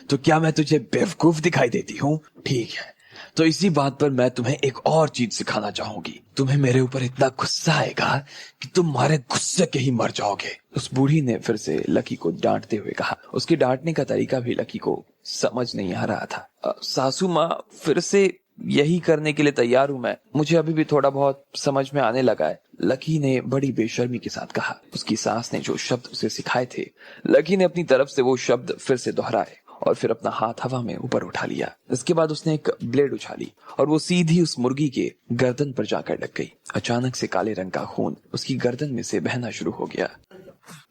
Speaker 1: तो क्या मैं तुझे बेवकूफ दिखाई देती हूँ? ठीक है, तो इसी बात पर मैं तुम्हें एक और चीज सिखाना चाहूंगी। तुम्हें मेरे ऊपर इतना गुस्सा आएगा कि तुम मारे गुस्से के ही मर जाओगे। उस बूढ़ी ने फिर से लकी को डांटते हुए कहा। उसके डांटने का तरीका भी लकी को समझ नहीं आ रहा था। सासू माँ, फिर से यही करने के लिए तैयार हूँ मैं, मुझे अभी भी थोड़ा बहुत समझ में आने लगा है, लकी ने बड़ी बेशर्मी के साथ कहा। उसकी सास ने जो शब्द उसे सिखाए थे, लकी ने अपनी तरफ से वो शब्द फिर से दोहराए और फिर अपना हाथ हवा में ऊपर उठा लिया। इसके बाद उसने एक ब्लेड उछाली और वो सीधी उस मुर्गी के गर्दन पर जाकर लग गई। अचानक से काले रंग का खून उसकी गर्दन में से बहना शुरू हो गया।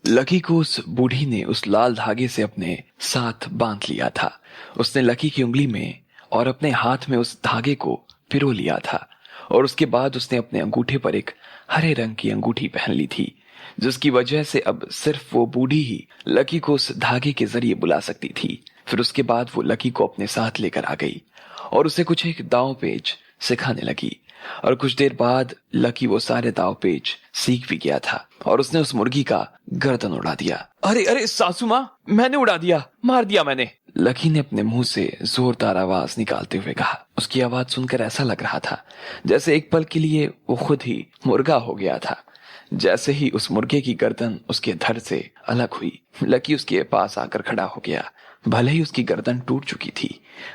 Speaker 1: लकी को उस बूढ़ी ने उस लाल धागे से अपने साथ बांध लिया था। उसने लकी की उंगली में और अपने हाथ में उस धागे को पिरो लिया था और उसके बाद उसने अपने अंगूठे पर एक हरे रंग की अंगूठी पहन ली थी, जिसकी वजह से अब सिर्फ वो बूढ़ी ही लकी को उस धागे के जरिए बुला सकती थी। फिर उसके बाद वो लकी को अपने साथ लेकर आ गई और उसे कुछ एक दांव पेच सिखाने लगी और कुछ देर बाद लकी वो सारे दांव पेच सीख भी गया था और उसने उस मुर्गी का गर्दन उड़ा दिया।
Speaker 2: अरे अरे सासू माँ, मैंने उड़ा दिया, मार दिया मैंने।
Speaker 1: लकी ने अपने मुंह से जोरदार आवाज निकालते हुए कहा। उसकी आवाज सुनकर ऐसा लग रहा था जैसे एक पल के लिए वो खुद ही मुर्गा हो गया था। जैसे ही उस मुर्गे की गर्दन उसके धड़ से अलग हुई, लकी उसके पास आकर खड़ा हो गया। भले ही उसकी गर्दन टूट चुकी थी,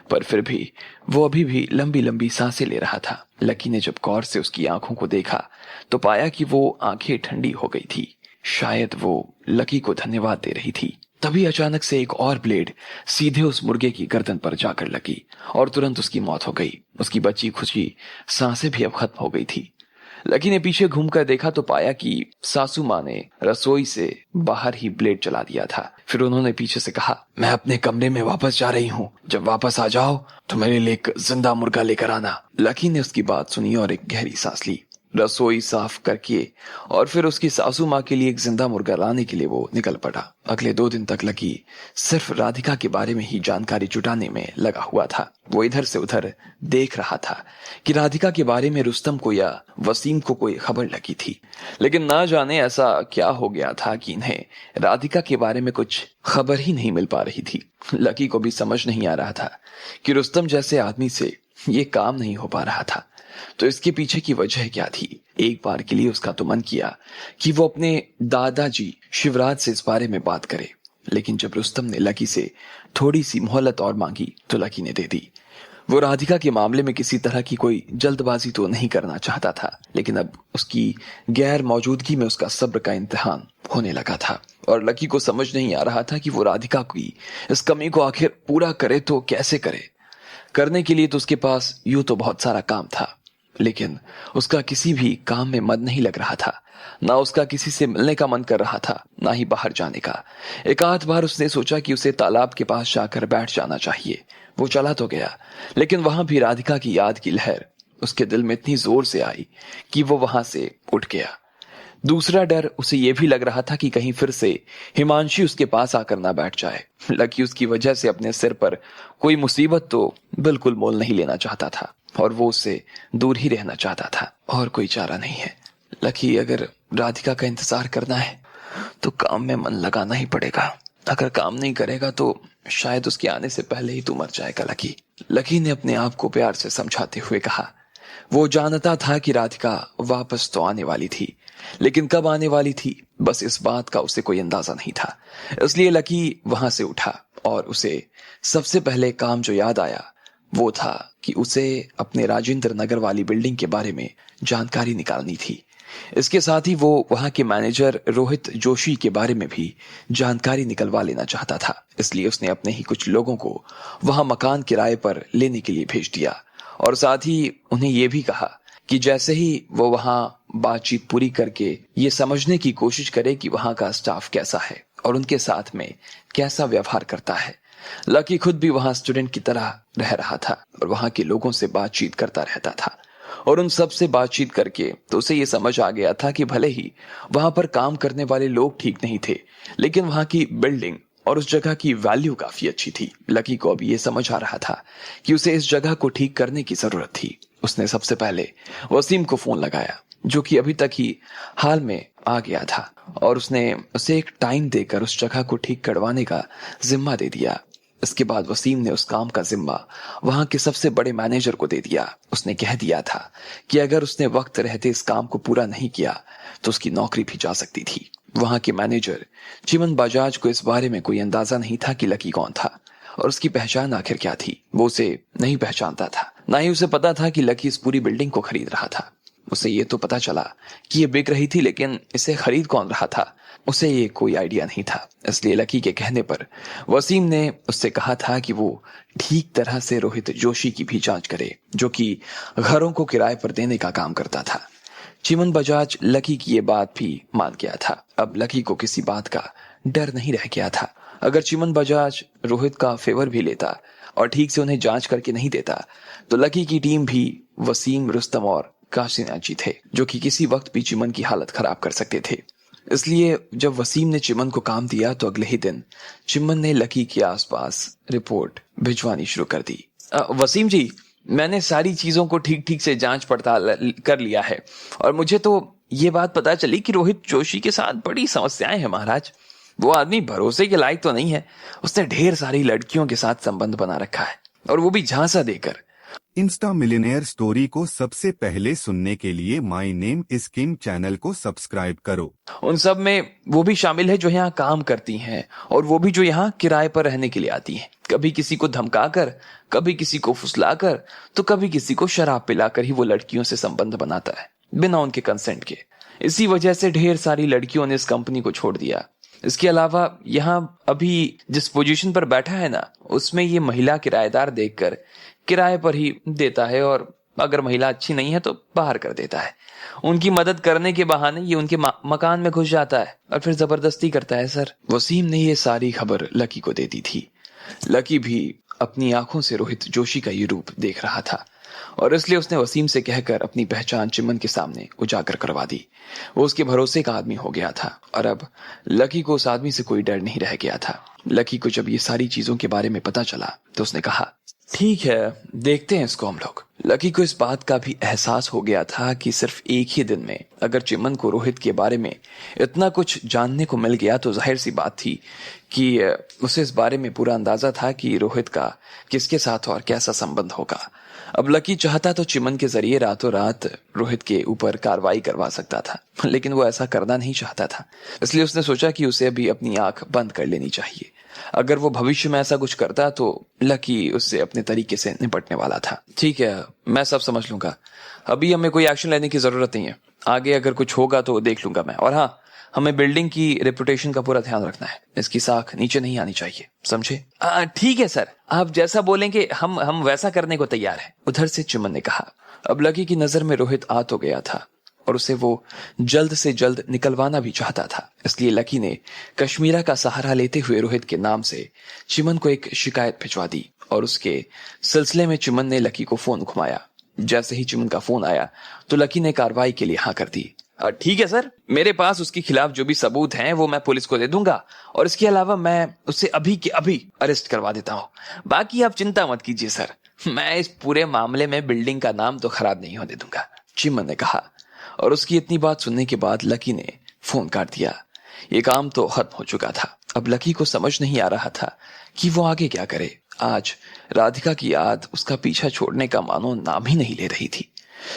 Speaker 1: पर फिर भी वो अभी भी लंबी लंबी सांसें ले रहा था। लकी ने जब गौर से उसकी आंखों को देखा तो पाया कि वो आंखें ठंडी हो गई थी। शायद वो लकी को धन्यवाद दे रही थी। तभी अचानक से एक और ब्लेड सीधे उस मुर्गे की गर्दन पर जाकर लगी और तुरंत उसकी मौत हो गई। उसकी बची खुची सांसें भी अब खत्म हो गई थी। लकी ने पीछे घूमकर देखा तो पाया कि सासू माँ ने रसोई से बाहर ही ब्लेड चला दिया था। फिर उन्होंने पीछे से कहा, मैं अपने कमरे में वापस जा रही हूँ, जब वापस आ जाओ तो मेरे लिए एक जिंदा मुर्गा लेकर आना। लकी ने उसकी बात सुनी और एक गहरी सांस ली। रसोई साफ करके और फिर उसकी सासू माँ के लिए एक जिंदा मुर्गा लाने के लिए वो निकल पड़ा। अगले 2 दिन तक लकी सिर्फ राधिका के बारे में ही जानकारी जुटाने में लगा हुआ था। वो इधर से उधर देख रहा था कि राधिका के बारे में रुस्तम को या वसीम को कोई खबर लगी थी, लेकिन ना जाने ऐसा क्या हो गया था कि इन्हें राधिका के बारे में कुछ खबर ही नहीं मिल पा रही थी। लकी को भी समझ नहीं आ रहा था कि रुस्तम जैसे आदमी से ये काम नहीं हो पा रहा था, तो इसके पीछे की वजह क्या थी। एक बार के लिए उसका तो मन किया कि वो अपने दादाजी शिवराज से इस बारे में बात करे, लेकिन जब रुस्तम ने लकी से थोड़ी सी मोहलत और मांगी तो लकी ने दे दी। वो राधिका के मामले में किसी तरह की कोई जल्दबाजी तो नहीं करना चाहता था, लेकिन अब उसकी गैर मौजूदगी में उसका सब्र का इम्तिहान होने लगा था और लकी को समझ नहीं आ रहा था कि वो राधिका की इस कमी को आखिर पूरा करे तो कैसे करे। करने के लिए तो उसके पास यूं तो बहुत सारा काम था, लेकिन उसका किसी भी काम में मन नहीं लग रहा था। ना उसका किसी से मिलने का मन कर रहा था, ना ही बाहर जाने का। एक आध बार उसने सोचा कि उसे तालाब के पास जाकर बैठ जाना चाहिए। वो चला तो गया, लेकिन वहां भी राधिका की याद की लहर उसके दिल में इतनी जोर से आई कि वो वहां से उठ गया। दूसरा डर उसे यह भी लग रहा था कि कहीं फिर से हिमांशी उसके पास आकर ना बैठ जाए। लकी उसकी वजह से अपने सिर पर कोई मुसीबत तो बिल्कुल मोल नहीं लेना चाहता था और वो उससे दूर ही रहना चाहता था। और कोई चारा नहीं है लकी, अगर राधिका का इंतजार करना है तो काम में मन लगाना ही पड़ेगा। अगर काम नहीं करेगा तो शायद उसके आने से पहले ही तू मर जाएगा लकी। लकी ने अपने आप को प्यार से समझाते हुए कहा। वो जानता था कि राधिका वापस तो आने वाली थी, लेकिन कब आने वाली थी बस इस बात का उसे कोई अंदाजा नहीं था। इसलिए लकी वहां से उठा और उसे सबसे पहले काम जो याद आया वो था कि उसे अपने राजेंद्र नगर वाली बिल्डिंग के बारे में जानकारी निकालनी थी। इसके साथ ही वो वहां के मैनेजर रोहित जोशी के बारे में भी जानकारी निकलवा लेना चाहता था। इसलिए उसने अपने ही कुछ लोगों को वहां मकान किराए पर लेने के लिए भेज दिया और साथ ही उन्हें यह भी कहा कि जैसे ही वो वहां बातचीत पूरी करके ये समझने की कोशिश करे कि वहां का स्टाफ कैसा है और उनके साथ में कैसा व्यवहार करता है। लकी खुद भी वहां स्टूडेंट की तरह रह रहा था और वहां के लोगों से बातचीत करता रहता था और उन सब से बातचीत करके तो उसे ये समझ आ गया था कि भले ही वहां पर काम करने वाले लोग ठीक नहीं थे, लेकिन वहां की बिल्डिंग और उस जगह की वैल्यू काफी अच्छी थी। लकी को अभी ये समझ आ रहा था कि उसे इस जगह को ठीक करने की जरूरत थी। उसने सबसे पहले वसीम को फोन लगाया, जो कि अभी तक ही हाल में आ गया था, और उसने उसे एक टाइम देकर उस जगह को ठीक करवाने का जिम्मा दे दिया। इसके बाद वसीम ने उस काम का जिम्मा वहां के सबसे बड़े मैनेजर को दे दिया। उसने कह दिया था कि अगर उसने वक्त रहते इस काम को पूरा नहीं किया तो उसकी नौकरी भी जा सकती थी। वहां के मैनेजर चिमन बजाज को इस बारे में कोई अंदाजा नहीं था कि लकी कौन था और उसकी पहचान आखिर क्या थी। वो उसे नहीं पहचानता था, ना ही उसे पता था कि लकी इस पूरी बिल्डिंग को खरीद रहा था। उसे ये तो पता चला कि ये बिक रही थी, लेकिन इसे खरीद कौन रहा था उसे ये कोई आइडिया नहीं था। इसलिए लकी के कहने पर वसीम ने उससे कहा था कि वो ठीक तरह से रोहित जोशी की भी जांच करे, जो कि घरों को किराए पर देने का काम करता था। चिमन बजाज लकी की ये बात भी मान गया था। अब लकी को किसी बात का डर नहीं रह गया था। अगर चिमन बजाज रोहित का फेवर भी लेता और ठीक से उन्हें जांच करके नहीं देता, तो लकी की टीम भी वसीम, रुस्तम और काशिनाची थे, जो कि किसी वक्त भी चिमन की हालत खराब कर सकते थे। इसलिए जब वसीम ने चिमन को काम दिया तो अगले ही दिन चिमन ने लकी के आसपास रिपोर्ट भिजवानी शुरू कर दी। वसीम जी, मैंने सारी चीजों को ठीक ठीक से जांच पड़ताल कर लिया है और मुझे तो ये बात पता चली कि रोहित जोशी के साथ बड़ी समस्याएं हैं महाराज। वो आदमी भरोसे के लायक तो नहीं है। उसने ढेर सारी लड़कियों के साथ संबंध बना रखा है, और वो भी झांसा देकर।
Speaker 3: इंस्टा मिलियनेयर स्टोरी को सबसे पहले सुनने के लिए my name is king channel को सब्सक्राइब करो।
Speaker 1: उन सब में वो भी शामिल है जो यहाँ काम करती हैं, और वो भी जो यहाँ किराए पर रहने के लिए आती हैं। कभी किसी को धमकाकर, कभी किसी को फुसलाकर, तो कभी किसी को शराब पिलाकर ही वो लड़कियों से संबंध बनाता है, बिना उनके कंसेंट के। इसी वजह से ढेर सारी लड़कियों ने इस कंपनी को छोड़ दिया। इसके अलावा यहाँ अभी जिस पोजीशन पर बैठा है ना, उसमें ये महिला किराएदार देखकर किराए पर ही देता है, और अगर महिला अच्छी नहीं है तो बाहर कर देता है। उनकी मदद करने के बहाने ये उनके मकान में घुस जाता है और फिर जबरदस्ती करता है। सर, वसीम ने ये सारी खबर लकी को दे दी थी। लकी भी अपनी आंखों से रोहित जोशी का ये रूप देख रहा था, और इसलिए उसने वसीम से कहकर अपनी पहचान चिमन के सामने उजागर करवा दी। वो उसके भरोसे का आदमी हो गया था, और अब लकी को उस आदमी से कोई डर नहीं रह गया था। लकी को जब ये सारी चीजों के बारे में पता चला तो उसने कहा, ठीक है, देखते हैं इसको हम लोग। लकी को इस बात का भी एहसास हो गया था कि सिर्फ एक ही दिन में अगर चिमन को रोहित के बारे में इतना कुछ जानने को मिल गया तो जाहिर सी बात थी कि उसे इस बारे में पूरा अंदाजा था कि रोहित का किसके साथ और कैसा संबंध होगा। अब लकी चाहता तो चिमन के जरिए रातों रात रोहित के ऊपर कार्रवाई करवा सकता था, लेकिन वो ऐसा करना नहीं चाहता था। इसलिए उसने सोचा कि उसे अभी अपनी आंख बंद कर लेनी चाहिए। अगर वो भविष्य में ऐसा कुछ करता तो लकी उससे अपने तरीके से निपटने वाला था। ठीक है, मैं सब समझ लूंगा, अभी हमें कोई एक्शन लेने की जरूरत नहीं है। आगे अगर कुछ होगा तो देख लूंगा मैं। और हाँ, हमें बिल्डिंग की रेपुटेशन का पूरा ध्यान रखना है। इसकी साख नीचे नहीं आनी चाहिए, समझे? ठीक है सर, आप जैसा बोलेंगे हम वैसा करने को तैयार हैं। उधर से चिमन ने कहा। अब लकी की नजर में रोहित आ तो गया था, और उसे वो जल्द से जल्द निकलवाना भी चाहता था। इसलिए लकी ने कश्मीरा का सहारा लेते हुए रोहित के नाम से चिमन को एक शिकायत भिजवा दी, और उसके सिलसिले में चिमन ने लकी को फोन घुमाया। जैसे ही चिमन का फोन आया तो लकी ने कार्रवाई के लिए हाँ कर दी। ठीक है सर, मेरे पास उसके खिलाफ जो भी सबूत हैं वो मैं पुलिस को दे दूंगा, और इसके अलावा मैं उसे अभी के अभी अरेस्ट करवा देता हूँ। बाकी आप चिंता मत कीजिए सर, मैं इस पूरे मामले में बिल्डिंग का नाम तो खराब नहीं होने दूंगा, चिमन ने कहा। और उसकी इतनी बात सुनने के बाद लकी ने फोन काट दिया। ये काम तो खत्म हो चुका था। अब लकी को समझ नहीं आ रहा था कि वो आगे क्या करे। आज राधिका की याद उसका पीछा छोड़ने का मानो नाम ही नहीं ले रही थी।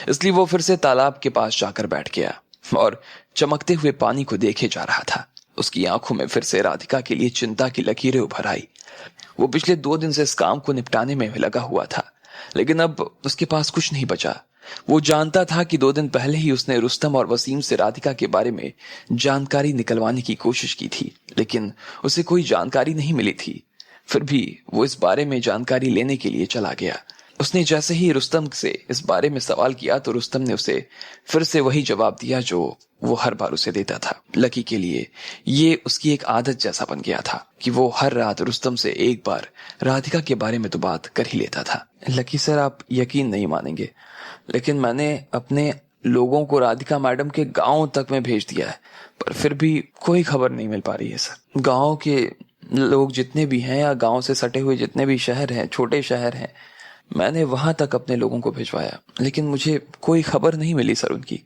Speaker 1: इसलिए वो फिर से तालाब के पास जाकर बैठ गया और चमकते हुए पानी को देखे जा रहा था। उसकी आंखों में फिर से राधिका के लिए चिंता की लकीरें उभर आई। वो पिछले 2 दिन से इस काम को निपटाने में लगा हुआ था, लेकिन अब उसके पास कुछ नहीं बचा। वो जानता था कि 2 दिन पहले ही उसने रुस्तम और वसीम से राधिका के बारे में जानकारी निकलवाने की कोशिश की थी, लेकिन उसे कोई जानकारी नहीं मिली थी। फिर भी वो इस बारे में जानकारी लेने के लिए चला गया। उसने जैसे ही रुस्तम से इस बारे में सवाल किया तो रुस्तम ने उसे फिर से वही जवाब दिया जो वो हर बार उसे देता था। लकी के लिए ये उसकी एक आदत जैसा बन गया था कि वो हर रात रुस्तम से एक बार राधिका के बारे में तो बात कर ही लेता था। लकी सर, आप यकीन नहीं मानेंगे, लेकिन मैंने अपने लोगों को राधिका मैडम के गांव तक में भेज दिया है, पर फिर भी कोई खबर नहीं मिल पा रही है सर। गांव के लोग जितने भी हैं या गांव से सटे हुए जितने भी शहर हैं, छोटे शहर हैं, मैंने वहां तक अपने लोगों को भिजवाया, लेकिन मुझे कोई खबर नहीं मिली सर उनकी,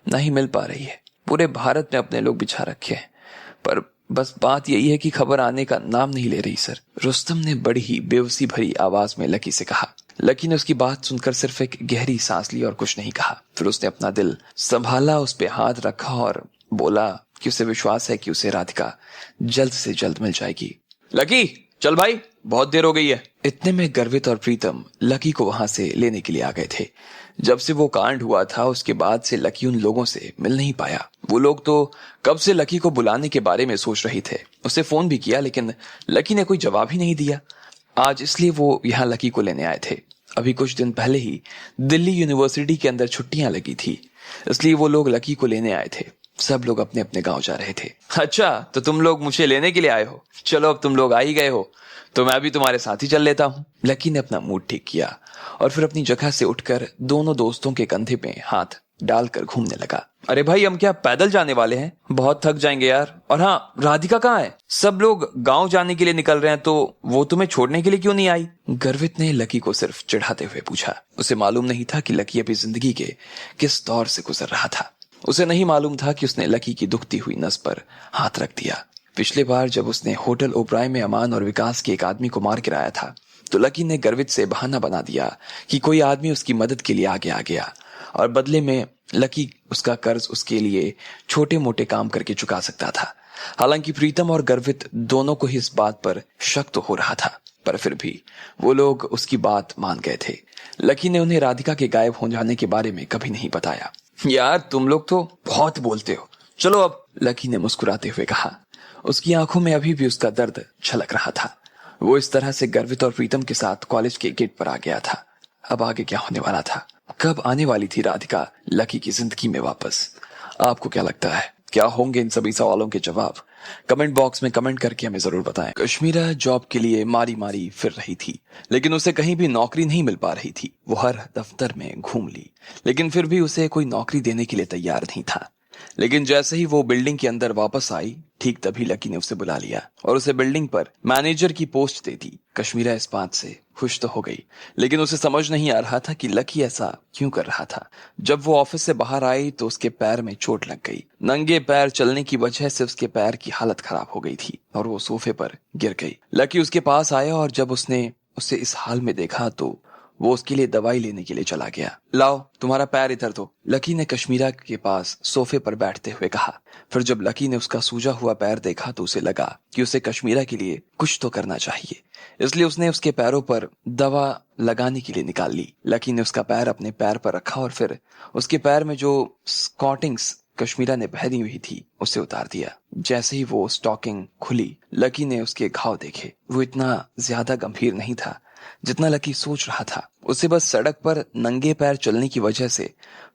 Speaker 1: नहीं मिल पा रही है। पूरे भारत में अपने लोग बिछा रखे हैं, पर बस बात यही है कि खबर आने का नाम नहीं ले रही सर। रुस्तम ने बड़ी ही बेवसी भरी आवाज में लकी से कहा। लकी ने उसकी बात सुनकर सिर्फ एक गहरी सांस ली और कुछ नहीं कहा। फिर उसने अपना दिल संभाला, उस पे हाथ रखा और बोला कि उसे विश्वास है कि उसे राधिका जल्द से जल्द मिल जाएगी। लकी, चल भाई, बहुत देर हो गई है। इतने में गर्वित और प्रीतम लकी को वहां से लेने के लिए आ गए थे। जब से वो कांड हुआ था उसके बाद से लकी उन लोगों से मिल नहीं पाया। वो लोग तो कब से लकी को बुलाने के बारे में सोच रहे थे। उसे फोन भी किया लेकिन लकी ने कोई जवाब ही नहीं दिया। आज इसलिए वो यहाँ लकी को लेने आए थे। अभी कुछ दिन पहले ही दिल्ली यूनिवर्सिटी के अंदर छुट्टियां लगी थी, इसलिए वो लोग लकी को लेने आए थे। सब लोग अपने अपने गांव जा रहे थे। अच्छा, तो तुम लोग मुझे लेने के लिए आए हो? चलो, अब तुम लोग आ ही गए हो तो मैं भी तुम्हारे साथ ही चल लेता हूँ। लकी ने अपना मूड ठीक किया और फिर अपनी जगह से उठकर दोनों दोस्तों के कंधे पे हाथ डालकर घूमने लगा। अरे भाई, हम क्या पैदल जाने वाले हैं? बहुत थक जाएंगे यार। और हाँ, राधिका कहाँ है? सब लोग गांव जाने के लिए निकल रहे हैं तो वो तुम्हें छोड़ने के लिए क्यों नहीं आई? गर्वित ने लकी को सिर्फ चिढ़ाते हुए पूछा। उसे मालूम नहीं था कि लकी अपनी जिंदगी के किस दौर से गुजर रहा था। उसे नहीं मालूम था कि उसने लकी की दुखती हुई नस पर हाथ रख दिया। पिछले बार जब उसने होटल ओबराय में अमान और विकास के एक आदमी को मार गिराया था तो लकी ने गर्वित से बहाना बना दिया कि कोई आदमी उसकी मदद के लिए आगे आ गया और बदले में लकी उसका कर्ज उसके लिए छोटे मोटे काम करके चुका सकता था। हालांकि प्रीतम और गर्वित दोनों को ही इस बात पर शक तो हो रहा था, पर फिर भी वो लोग उसकी बात मान गए थे। लकी ने उन्हें राधिका के गायब हो जाने के बारे में कभी नहीं बताया। यार, तुम लोग तो बहुत बोलते हो। चलो अब, लकी ने मुस्कुराते हुए कहा। उसकी आंखों में अभी भी उसका दर्द झलक रहा था। वो इस तरह से गर्वित और प्रीतम के साथ कॉलेज के गेट पर आ गया था। अब आगे क्या होने वाला था? कब आने वाली थी राधिका लकी की जिंदगी में वापस? आपको क्या लगता है, क्या होंगे इन सभी सवालों के जवाब? कमेंट बॉक्स में कमेंट करके हमें जरूर बताएं। कश्मीरा जॉब के लिए मारी मारी फिर रही थी, लेकिन उसे कहीं भी नौकरी नहीं मिल पा रही थी। वो हर दफ्तर में घूम ली, लेकिन फिर भी उसे कोई नौकरी देने के लिए तैयार नहीं था। लेकिन जैसे ही वो बिल्डिंग के अंदर वापस आई, ठीक तभी लकी ने उसे बुला लिया और उसे बिल्डिंग पर मैनेजर की पोस्ट दे दी। कश्मीरा इस बात से खुश तो हो गई, लेकिन उसे समझ नहीं आ रहा था कि लकी ऐसा क्यों कर रहा था। जब वो ऑफिस से बाहर आई तो उसके पैर में चोट लग गई। नंगे पैर चलने की वजह से उसके पैर की हालत खराब हो गई थी और वो सोफे पर गिर गई। लकी उसके पास आया और जब उसने उसे इस हाल में देखा तो वो उसके लिए दवाई लेने के लिए चला गया। लाओ, तुम्हारा पैर इधर दो, लकी ने कश्मीरा के पास सोफे पर बैठते हुए कहा। फिर जब लकी ने उसका सूजा हुआ पैर देखा तो उसे लगा कि उसे कश्मीरा के लिए कुछ तो करना चाहिए, इसलिए उसने उसके पैरों पर दवा लगाने के लिए निकाल ली। लकी ने उसका पैर अपने पैर पर रखा और फिर उसके पैर में जो स्कॉटिंग्स कश्मीरा ने पहनी हुई थी उसे उतार दिया। जैसे ही वो स्टॉकिंग खुली, लकी ने उसके घाव देखे। वो इतना ज्यादा गंभीर नहीं था जितना लकी सोच रहा था। उसे बस सड़क पर नंगे पैर चलने की वजह से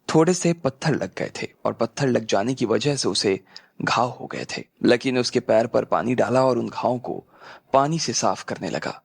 Speaker 1: थोड़े से पत्थर लग गए थे और पत्थर लग जाने की वजह से उसे घाव हो गए थे। लकी ने उसके पैर पर पानी डाला और उन घावों को पानी से साफ करने लगा।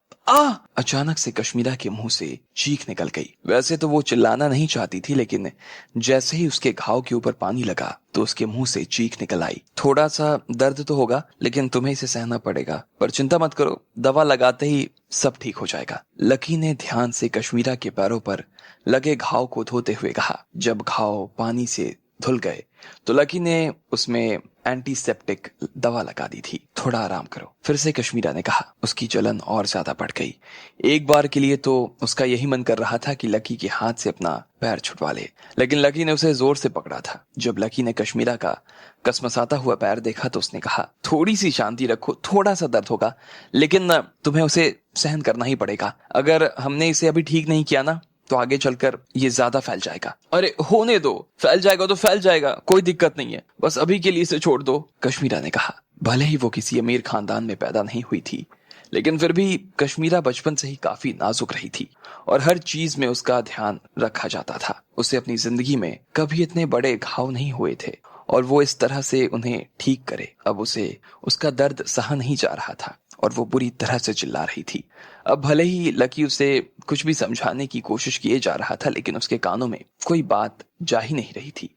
Speaker 1: अचानक से कश्मीरा के मुंह से चीख निकल गई। वैसे तो वो चिल्लाना नहीं चाहती थी, लेकिन जैसे ही उसके घाव के ऊपर पानी लगा तो उसके मुंह से चीख निकल आई। थोड़ा सा दर्द तो होगा, लेकिन तुम्हें इसे सहना पड़ेगा, पर चिंता मत करो, दवा लगाते ही सब ठीक हो जाएगा। लकी ने ध्यान से कश्मीरा के पैरों पर लगे घाव को धोते हुए कहा। जब घाव पानी से धुल गए तो लकी ने उसमें एंटीसेप्टिक दवा लगा दी थी। थोड़ा आराम करो, फिर से कश्मीरा ने कहा। उसकी जलन और ज्यादा बढ़ गई। एक बार के लिए तो उसका यही मन कर रहा था कि लकी के हाथ से अपना पैर छुड़वा ले, लेकिन लकी ने उसे जोर से पकड़ा था। जब लकी ने कश्मीरा का कसमसाता हुआ पैर देखा तो उसने कहा, थोड़ी सी शांति रखो, थोड़ा सा दर्द होगा, लेकिन तुम्हें उसे सहन करना ही पड़ेगा। अगर हमने इसे अभी ठीक नहीं किया ना तो आगे चलकर ये ज्यादा फैल जाएगा। अरे होने दो, फैल जाएगा तो फैल जाएगा, कोई दिक्कत नहीं है, बस अभी के लिए इसे छोड़ दो, कश्मीरा ने कहा। भले ही वो किसी अमीर खानदान में पैदा नहीं हुई थी, लेकिन फिर भी कश्मीरा बचपन से ही काफी नाजुक रही थी और हर चीज में उसका ध्यान रखा जाता था। उसे अपनी जिंदगी में कभी इतने बड़े घाव नहीं हुए थे और वो इस तरह से उन्हें ठीक करे। अब उसे उसका दर्द सहा नहीं जा रहा था और वो बुरी तरह से चिल्ला रही थी। अब भले ही लकी उसे कुछ भी समझाने की कोशिश किए जा रहा था, लेकिन उसके कानों में कोई बात जा ही नहीं रही थी।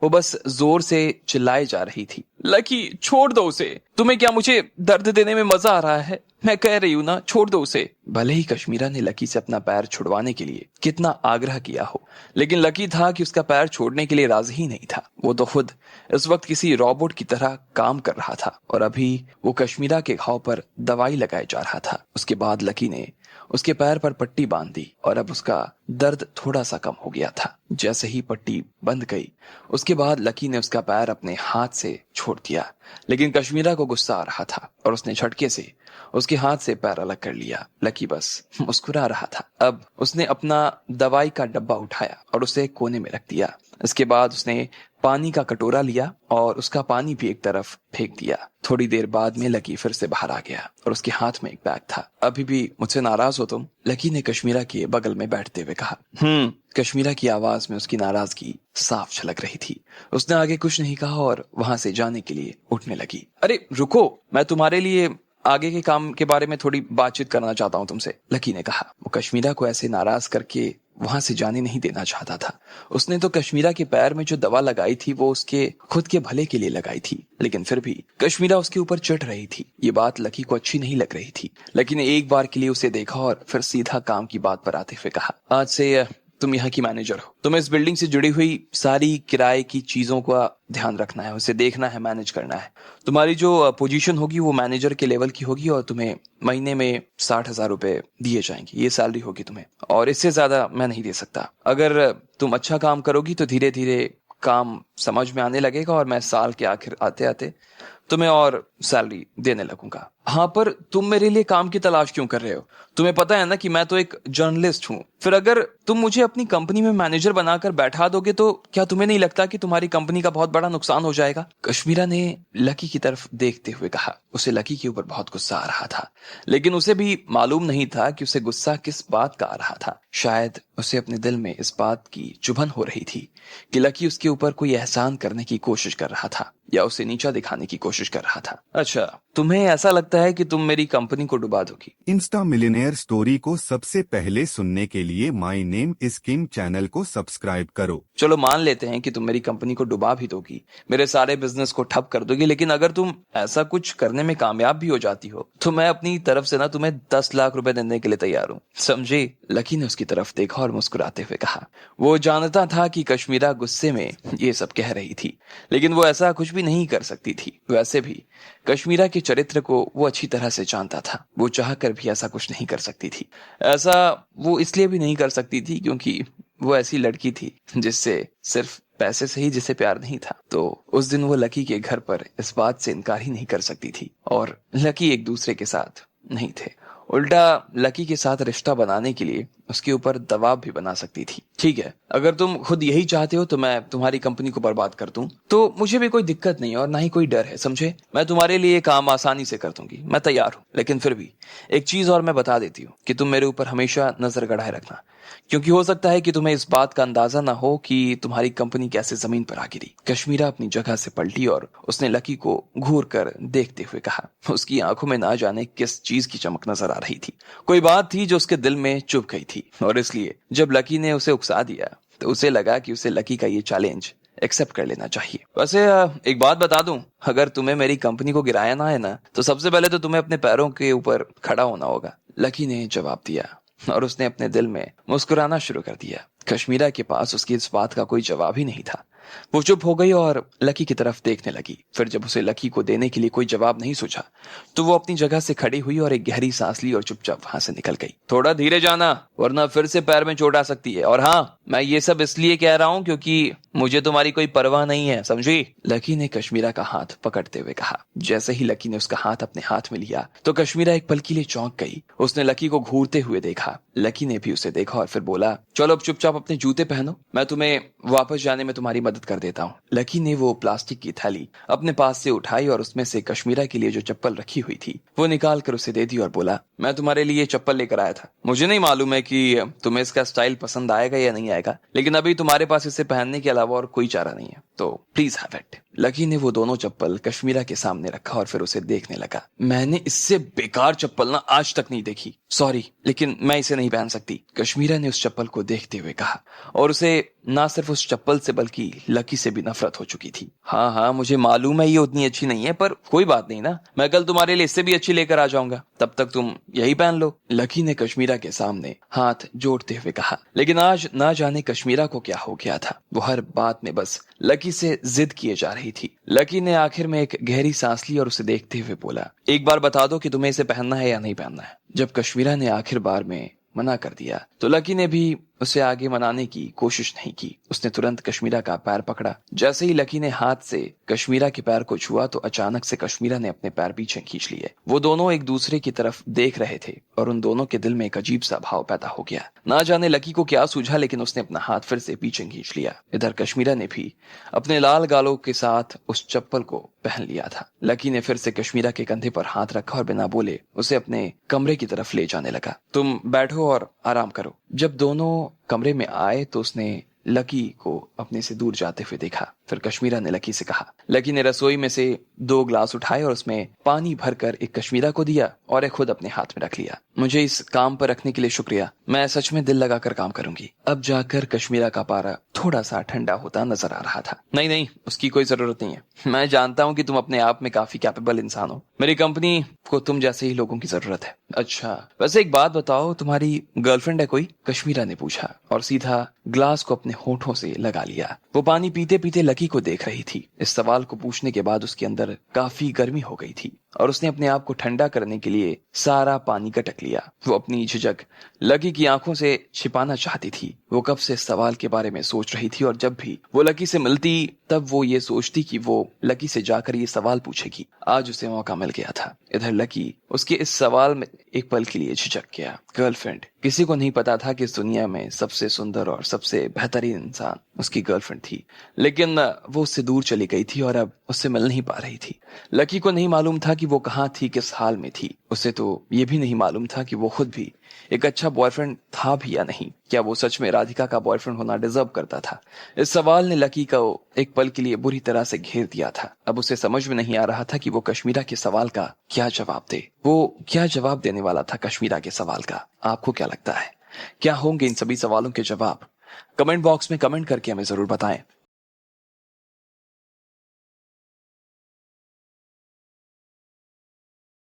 Speaker 1: वो बस जोर से चिल्लाए जा रही थी, लकी छोड़ दो उसे, तुम्हें क्या मुझे दर्द देने में मजा आ रहा है? मैं कह रही हूं ना, छोड़ दो उसे। भले ही कश्मीरा ने लकी से अपना पैर छुड़वाने के लिए कितना आग्रह किया हो, लेकिन लकी था कि उसका पैर छोड़ने के लिए राजी ही नहीं था। वो तो खुद इस वक्त किसी रोबोट की तरह काम कर रहा था और अभी वो कश्मीरा के घाव पर दवाई लगाए जा रहा था। उसके बाद लकी ने उसके पैर पर पट्टी बांध दी और अब उसका दर्द थोड़ा सा कम हो गया था। जैसे ही पट्टी बंद गई उसके बाद लकी ने उसका पैर अपने हाथ से छोड़ दिया, लेकिन कश्मीरा को गुस्सा आ रहा था और उसने झटके से उसके हाथ से पैर अलग कर लिया। लकी बस मुस्कुरा रहा था। अब उसने अपना दवाई का डब्बा उठाया और उसे कोने में रख दिया। इसके बाद उसने पानी का कटोरा लिया और उसका पानी भी एक तरफ फेंक दिया। थोड़ी देर बाद में लकी फिर से बाहर आ गया और उसके हाथ में एक बैग था। अभी भी मुझसे नाराज हो तुम? लकी ने कश्मीरा के बगल में बैठते हुए कहा। कश्मीरा की आवाज में उसकी नाराजगी साफ झलक रही थी। उसने आगे कुछ नहीं कहा और वहां से जाने के लिए उठने लगी। अरे रुको, मैं तुम्हारे लिए आगे के काम के बारे में थोड़ी बातचीत करना चाहता हूँ तुमसे, लकी ने कहा। वो कश्मीरा को ऐसे नाराज करके वहां से जाने नहीं देना चाहता था। उसने तो कश्मीरा के पैर में जो दवा लगाई थी वो उसके खुद के भले के लिए लगाई थी, लेकिन फिर भी कश्मीरा उसके ऊपर चढ़ रही थी। ये बात लकी को अच्छी नहीं लग रही थी। लकी ने एक बार के लिए उसे देखा और फिर सीधा काम की बात पर आते हुए कहा, आज से तुम यहाँ की मैनेजर हो। तुम्हें इस बिल्डिंग से जुड़ी हुई सारी किराए की चीजों का ध्यान रखना है, उसे देखना है, मैनेज करना है। तुम्हारी जो पोजीशन होगी वो मैनेजर के लेवल की होगी और तुम्हें महीने में 60,000 रुपए दिए जाएंगे। ये सैलरी होगी तुम्हें, और इससे ज्यादा मैं नहीं दे सकता। अगर तुम अच्छा काम करोगी तो धीरे धीरे काम समझ में आने लगेगा और मैं साल के आखिर आते आते तुम्हें और सैलरी देने लगूंगा। हाँ, पर तुम मेरे लिए काम की तलाश क्यों कर रहे हो? तुम्हें पता है ना कि मैं तो एक जर्नलिस्ट हूँ। फिर अगर तुम मुझे अपनी कंपनी में मैनेजर बनाकर बैठा दोगे तो क्या तुम्हें नहीं लगता कि तुम्हारी कंपनी का बहुत बड़ा नुकसान हो जाएगा? कश्मीरा ने लकी की तरफ देखते हुए कहा। उसे लकी के ऊपर बहुत गुस्सा आ रहा था, लेकिन उसे भी मालूम नहीं था कि उसे गुस्सा किस बात का आ रहा था। शायद उसे अपने दिल में इस बात की चुभन हो रही थी कि लकी उसके ऊपर कोई एहसान करने की कोशिश कर रहा था या उसे नीचा दिखाने की कोशिश कर रहा था। अच्छा, तुम्हें ऐसा लगता है कि तुम मेरी कंपनी को डुबा दोगी?
Speaker 3: इंस्टा मिलियनेयर स्टोरी को सबसे पहले सुनने के लिए my name is Kim channel को सब्सक्राइब करो।
Speaker 1: चलो मान लेते हैं कि तुम मेरी कंपनी को डुबा भी दोगी, मेरे सारे बिजनेस को ठप कर दोगी, लेकिन अगर तुम ऐसा कुछ करने में कामयाब भी हो जाती हो तो मैं अपनी तरफ से ना तुम्हें 10 लाख रुपए देने के लिए तैयार हूँ, समझी? लकी ने उसकी तरफ देखा और मुस्कुराते हुए कहा। वो जानता था कि कश्मीरा गुस्से में ये सब कह रही थी, लेकिन वो ऐसा कुछ भी नहीं कर सकती थी। वैसे भी कश्मीरा के चरित्र को वो अच्छी तरह से जानता था। वो चाहकर भी ऐसा कुछ नहीं कर सकती थी। ऐसा वो इसलिए भी नहीं कर सकती थी क्योंकि वो ऐसी लड़की थी जिससे सिर्फ पैसे से ही जिसे प्यार नहीं था। तो उस दिन वो लकी के घर पर इस बात से इनकार ही नहीं कर सकती थी और लकी एक दूसरे के साथ नहीं थे। उल्टा लकी के साथ रिश्ता बनाने के लिए उसके ऊपर दबाव भी बना सकती थी। ठीक है, अगर तुम खुद यही चाहते हो तो मैं तुम्हारी कंपनी को बर्बाद कर दूं तो मुझे भी कोई दिक्कत नहीं और ना ही कोई डर है, समझे? मैं तुम्हारे लिए काम आसानी से कर दूंगी, मैं तैयार हूं। लेकिन फिर भी एक चीज और मैं बता देती हूँ कि तुम मेरे ऊपर हमेशा नजर गड़ाए रखना, क्योंकि हो सकता है कि तुम्हें इस बात का अंदाजा ना हो कि तुम्हारी कंपनी कैसे जमीन पर आ गिरी। कश्मीरा अपनी जगह से पलटी और उसने लकी को घूर कर देखते हुए कहा। उसकी आंखों में ना जाने किस चीज की चमक नजर आ रही थी। कोई बात थी जो उसके दिल में चुभ गई थी और इसलिए जब लकी ने उसे उकसा दिया तो उसे लगा कि उसे लकी का ये चैलेंज एक्सेप्ट कर लेना चाहिए। वैसे एक बात बता दूं, अगर तुम्हें मेरी कंपनी को गिराया ना है ना तो सबसे पहले तो तुम्हें अपने पैरों के ऊपर खड़ा होना होगा, लकी ने जवाब दिया और उसने अपने दिल में मुस्कुराना शुरू कर दिया। कश्मीरा के पास उसकी इस बात का कोई जवाब ही नहीं था। वो चुप हो गई और लकी की तरफ देखने लगी। फिर जब उसे लकी को देने के लिए कोई जवाब नहीं सूझा तो वो अपनी जगह से खड़ी हुई और एक गहरी सांस ली और चुपचाप वहां से निकल गई। थोड़ा धीरे जाना वरना फिर से पैर में चोट आ सकती है, और हाँ, मैं ये सब इसलिए कह रहा हूँ क्योंकि मुझे तुम्हारी कोई परवाह नहीं है, समझी? लकी ने कश्मीरा का हाथ पकड़ते हुए कहा। जैसे ही लकी ने उसका हाथ अपने हाथ में लिया तो कश्मीरा एक पल के लिए चौंक गई। उसने लकी को घूरते हुए देखा। लकी ने भी उसे देखा और फिर बोला, चलो अब चुपचाप अपने जूते पहनो, मैं तुम्हें वापस जाने में तुम्हारी मदद कर देता हूँ। लकी ने वो प्लास्टिक की थैली अपने पास से उठाई और उसमें से कश्मीरा के लिए जो चप्पल रखी हुई थी वो निकाल कर उसे दे दी और बोला, मैं तुम्हारे लिए चप्पल लेकर आया था। मुझे नहीं मालूम है कि तुम्हें इसका स्टाइल पसंद आएगा या नहीं आएगा, लेकिन अभी तुम्हारे पास इसे पहनने के अलावा और कोई चारा नहीं है, तो प्लीज हैव इट। लकी ने वो दोनों चप्पल कश्मीरा के सामने रखा और फिर उसे देखने लगा। मैंने इससे बेकार चप्पल ना आज तक नहीं देखी, सॉरी, लेकिन मैं इसे नहीं पहन सकती, कश्मीरा ने उस चप्पल को देखते हुए कहा। और उसे ना सिर्फ उस चप्पल से बल्कि लकी से भी नफरत हो चुकी थी। हाँ हाँ, मुझे मालूम है ये उतनी अच्छी नहीं है, पर कोई बात नहीं ना, मैं कल तुम्हारे लिए इससे भी अच्छी लेकर आ जाऊंगा। तब तक तुम यही पहन लो। लकी ने कश्मीरा के सामने हाथ जोड़ते हुए कहा। लेकिन आज ना जाने कश्मीरा को क्या हो गया था, वो हर बात में बस लकी से जिद किए जा रही थी। लकी ने आखिर में एक गहरी सांस ली और उसे देखते हुए बोला, एक बार बता दो कि तुम्हें इसे पहनना है या नहीं पहनना है। जब कश्मीरा ने आखिर बार में मना कर दिया तो लकी ने भी उसे आगे मनाने की कोशिश नहीं की। उसने तुरंत कश्मीरा का पैर पकड़ा। जैसे ही लकी ने हाथ से कश्मीरा के पैर को छुआ तो अचानक से कश्मीरा ने अपने पैर पीछे खींच लिए। वो दोनों एक दूसरे की तरफ देख रहे थे और उन दोनों के दिल में एक अजीब सा भाव पैदा हो गया। ना जाने लकी को क्या सूझा, लेकिन उसने अपना हाथ फिर से पीछे खींच लिया। इधर कश्मीरा ने भी अपने लाल गालों के साथ उस चप्पल को पहन लिया था। लकी ने फिर से कश्मीरा के कंधे पर हाथ रखा और बिना बोले उसे अपने कमरे की तरफ ले जाने लगा। तुम बैठो और आराम करो। जब दोनों कमरे में आए तो उसने लकी को अपने से दूर जाते हुए देखा। फिर कश्मीरा ने लकी से कहा। लकी ने रसोई में से 2 ग्लास उठाए और उसमें पानी भरकर एक कश्मीरा को दिया और एक खुद अपने हाथ में रख लिया। मुझे इस काम पर रखने के लिए शुक्रिया, मैं सच में दिल लगाकर काम करूंगी। अब जाकर कश्मीरा का पारा थोड़ा सा ठंडा होता नजर आ रहा था। नहीं नहीं, उसकी कोई जरूरत नहीं है। मैं जानता हूँ कि तुम अपने आप में काफी कैपेबल इंसान हो। मेरी कंपनी को तुम जैसे ही लोगों की जरूरत है। अच्छा, वैसे एक बात बताओ, तुम्हारी गर्लफ्रेंड है कोई? कश्मीरा ने पूछा और सीधा ग्लास को अपने होठों से लगा लिया। वो पानी पीते पीते लकी को देख रही थी। इस सवाल को पूछने के बाद उसके अंदर काफी गर्मी हो गई थी और उसने अपने आप को ठंडा करने के लिए सारा पानी गटक लिया। वो अपनी झिझक लकी की आंखों से छिपाना चाहती थी। वो कब से इस सवाल के बारे में सोच रही थी और जब भी वो लकी से मिलती तब वो ये सोचती कि वो लकी से जाकर ये सवाल पूछेगी। आज उसे मौका मिल गया था। इधर लकी उसके इस सवाल में एक पल के लिए झिझक गया। गर्लफ्रेंड, किसी को नहीं पता था कि इस दुनिया में सबसे सुंदर और सबसे बेहतरीन इंसान उसकी गर्लफ्रेंड थी, लेकिन वो उससे दूर चली गई थी और अब उससे मिल नहीं पा रही थी। लकी को नहीं मालूम था कि वो कहाँ थी, किस हाल में थी। उसे तो ये भी नहीं मालूम था कि वो खुद भी एक अच्छा बॉयफ्रेंड था भी या नहीं। क्या वो सच में राधिका का बॉयफ्रेंड होना डिजर्व करता था? इस सवाल ने लकी को एक पल के लिए बुरी तरह से घेर दिया था। अब उसे समझ में नहीं आ रहा था कि वो कश्मीरा के सवाल का क्या जवाब दे। वो क्या जवाब देने वाला था कश्मीरा के सवाल का? आपको क्या लगता है, क्या होंगे इन सभी सवालों के जवाब? कमेंट बॉक्स में कमेंट करके हमें जरूर बताएं।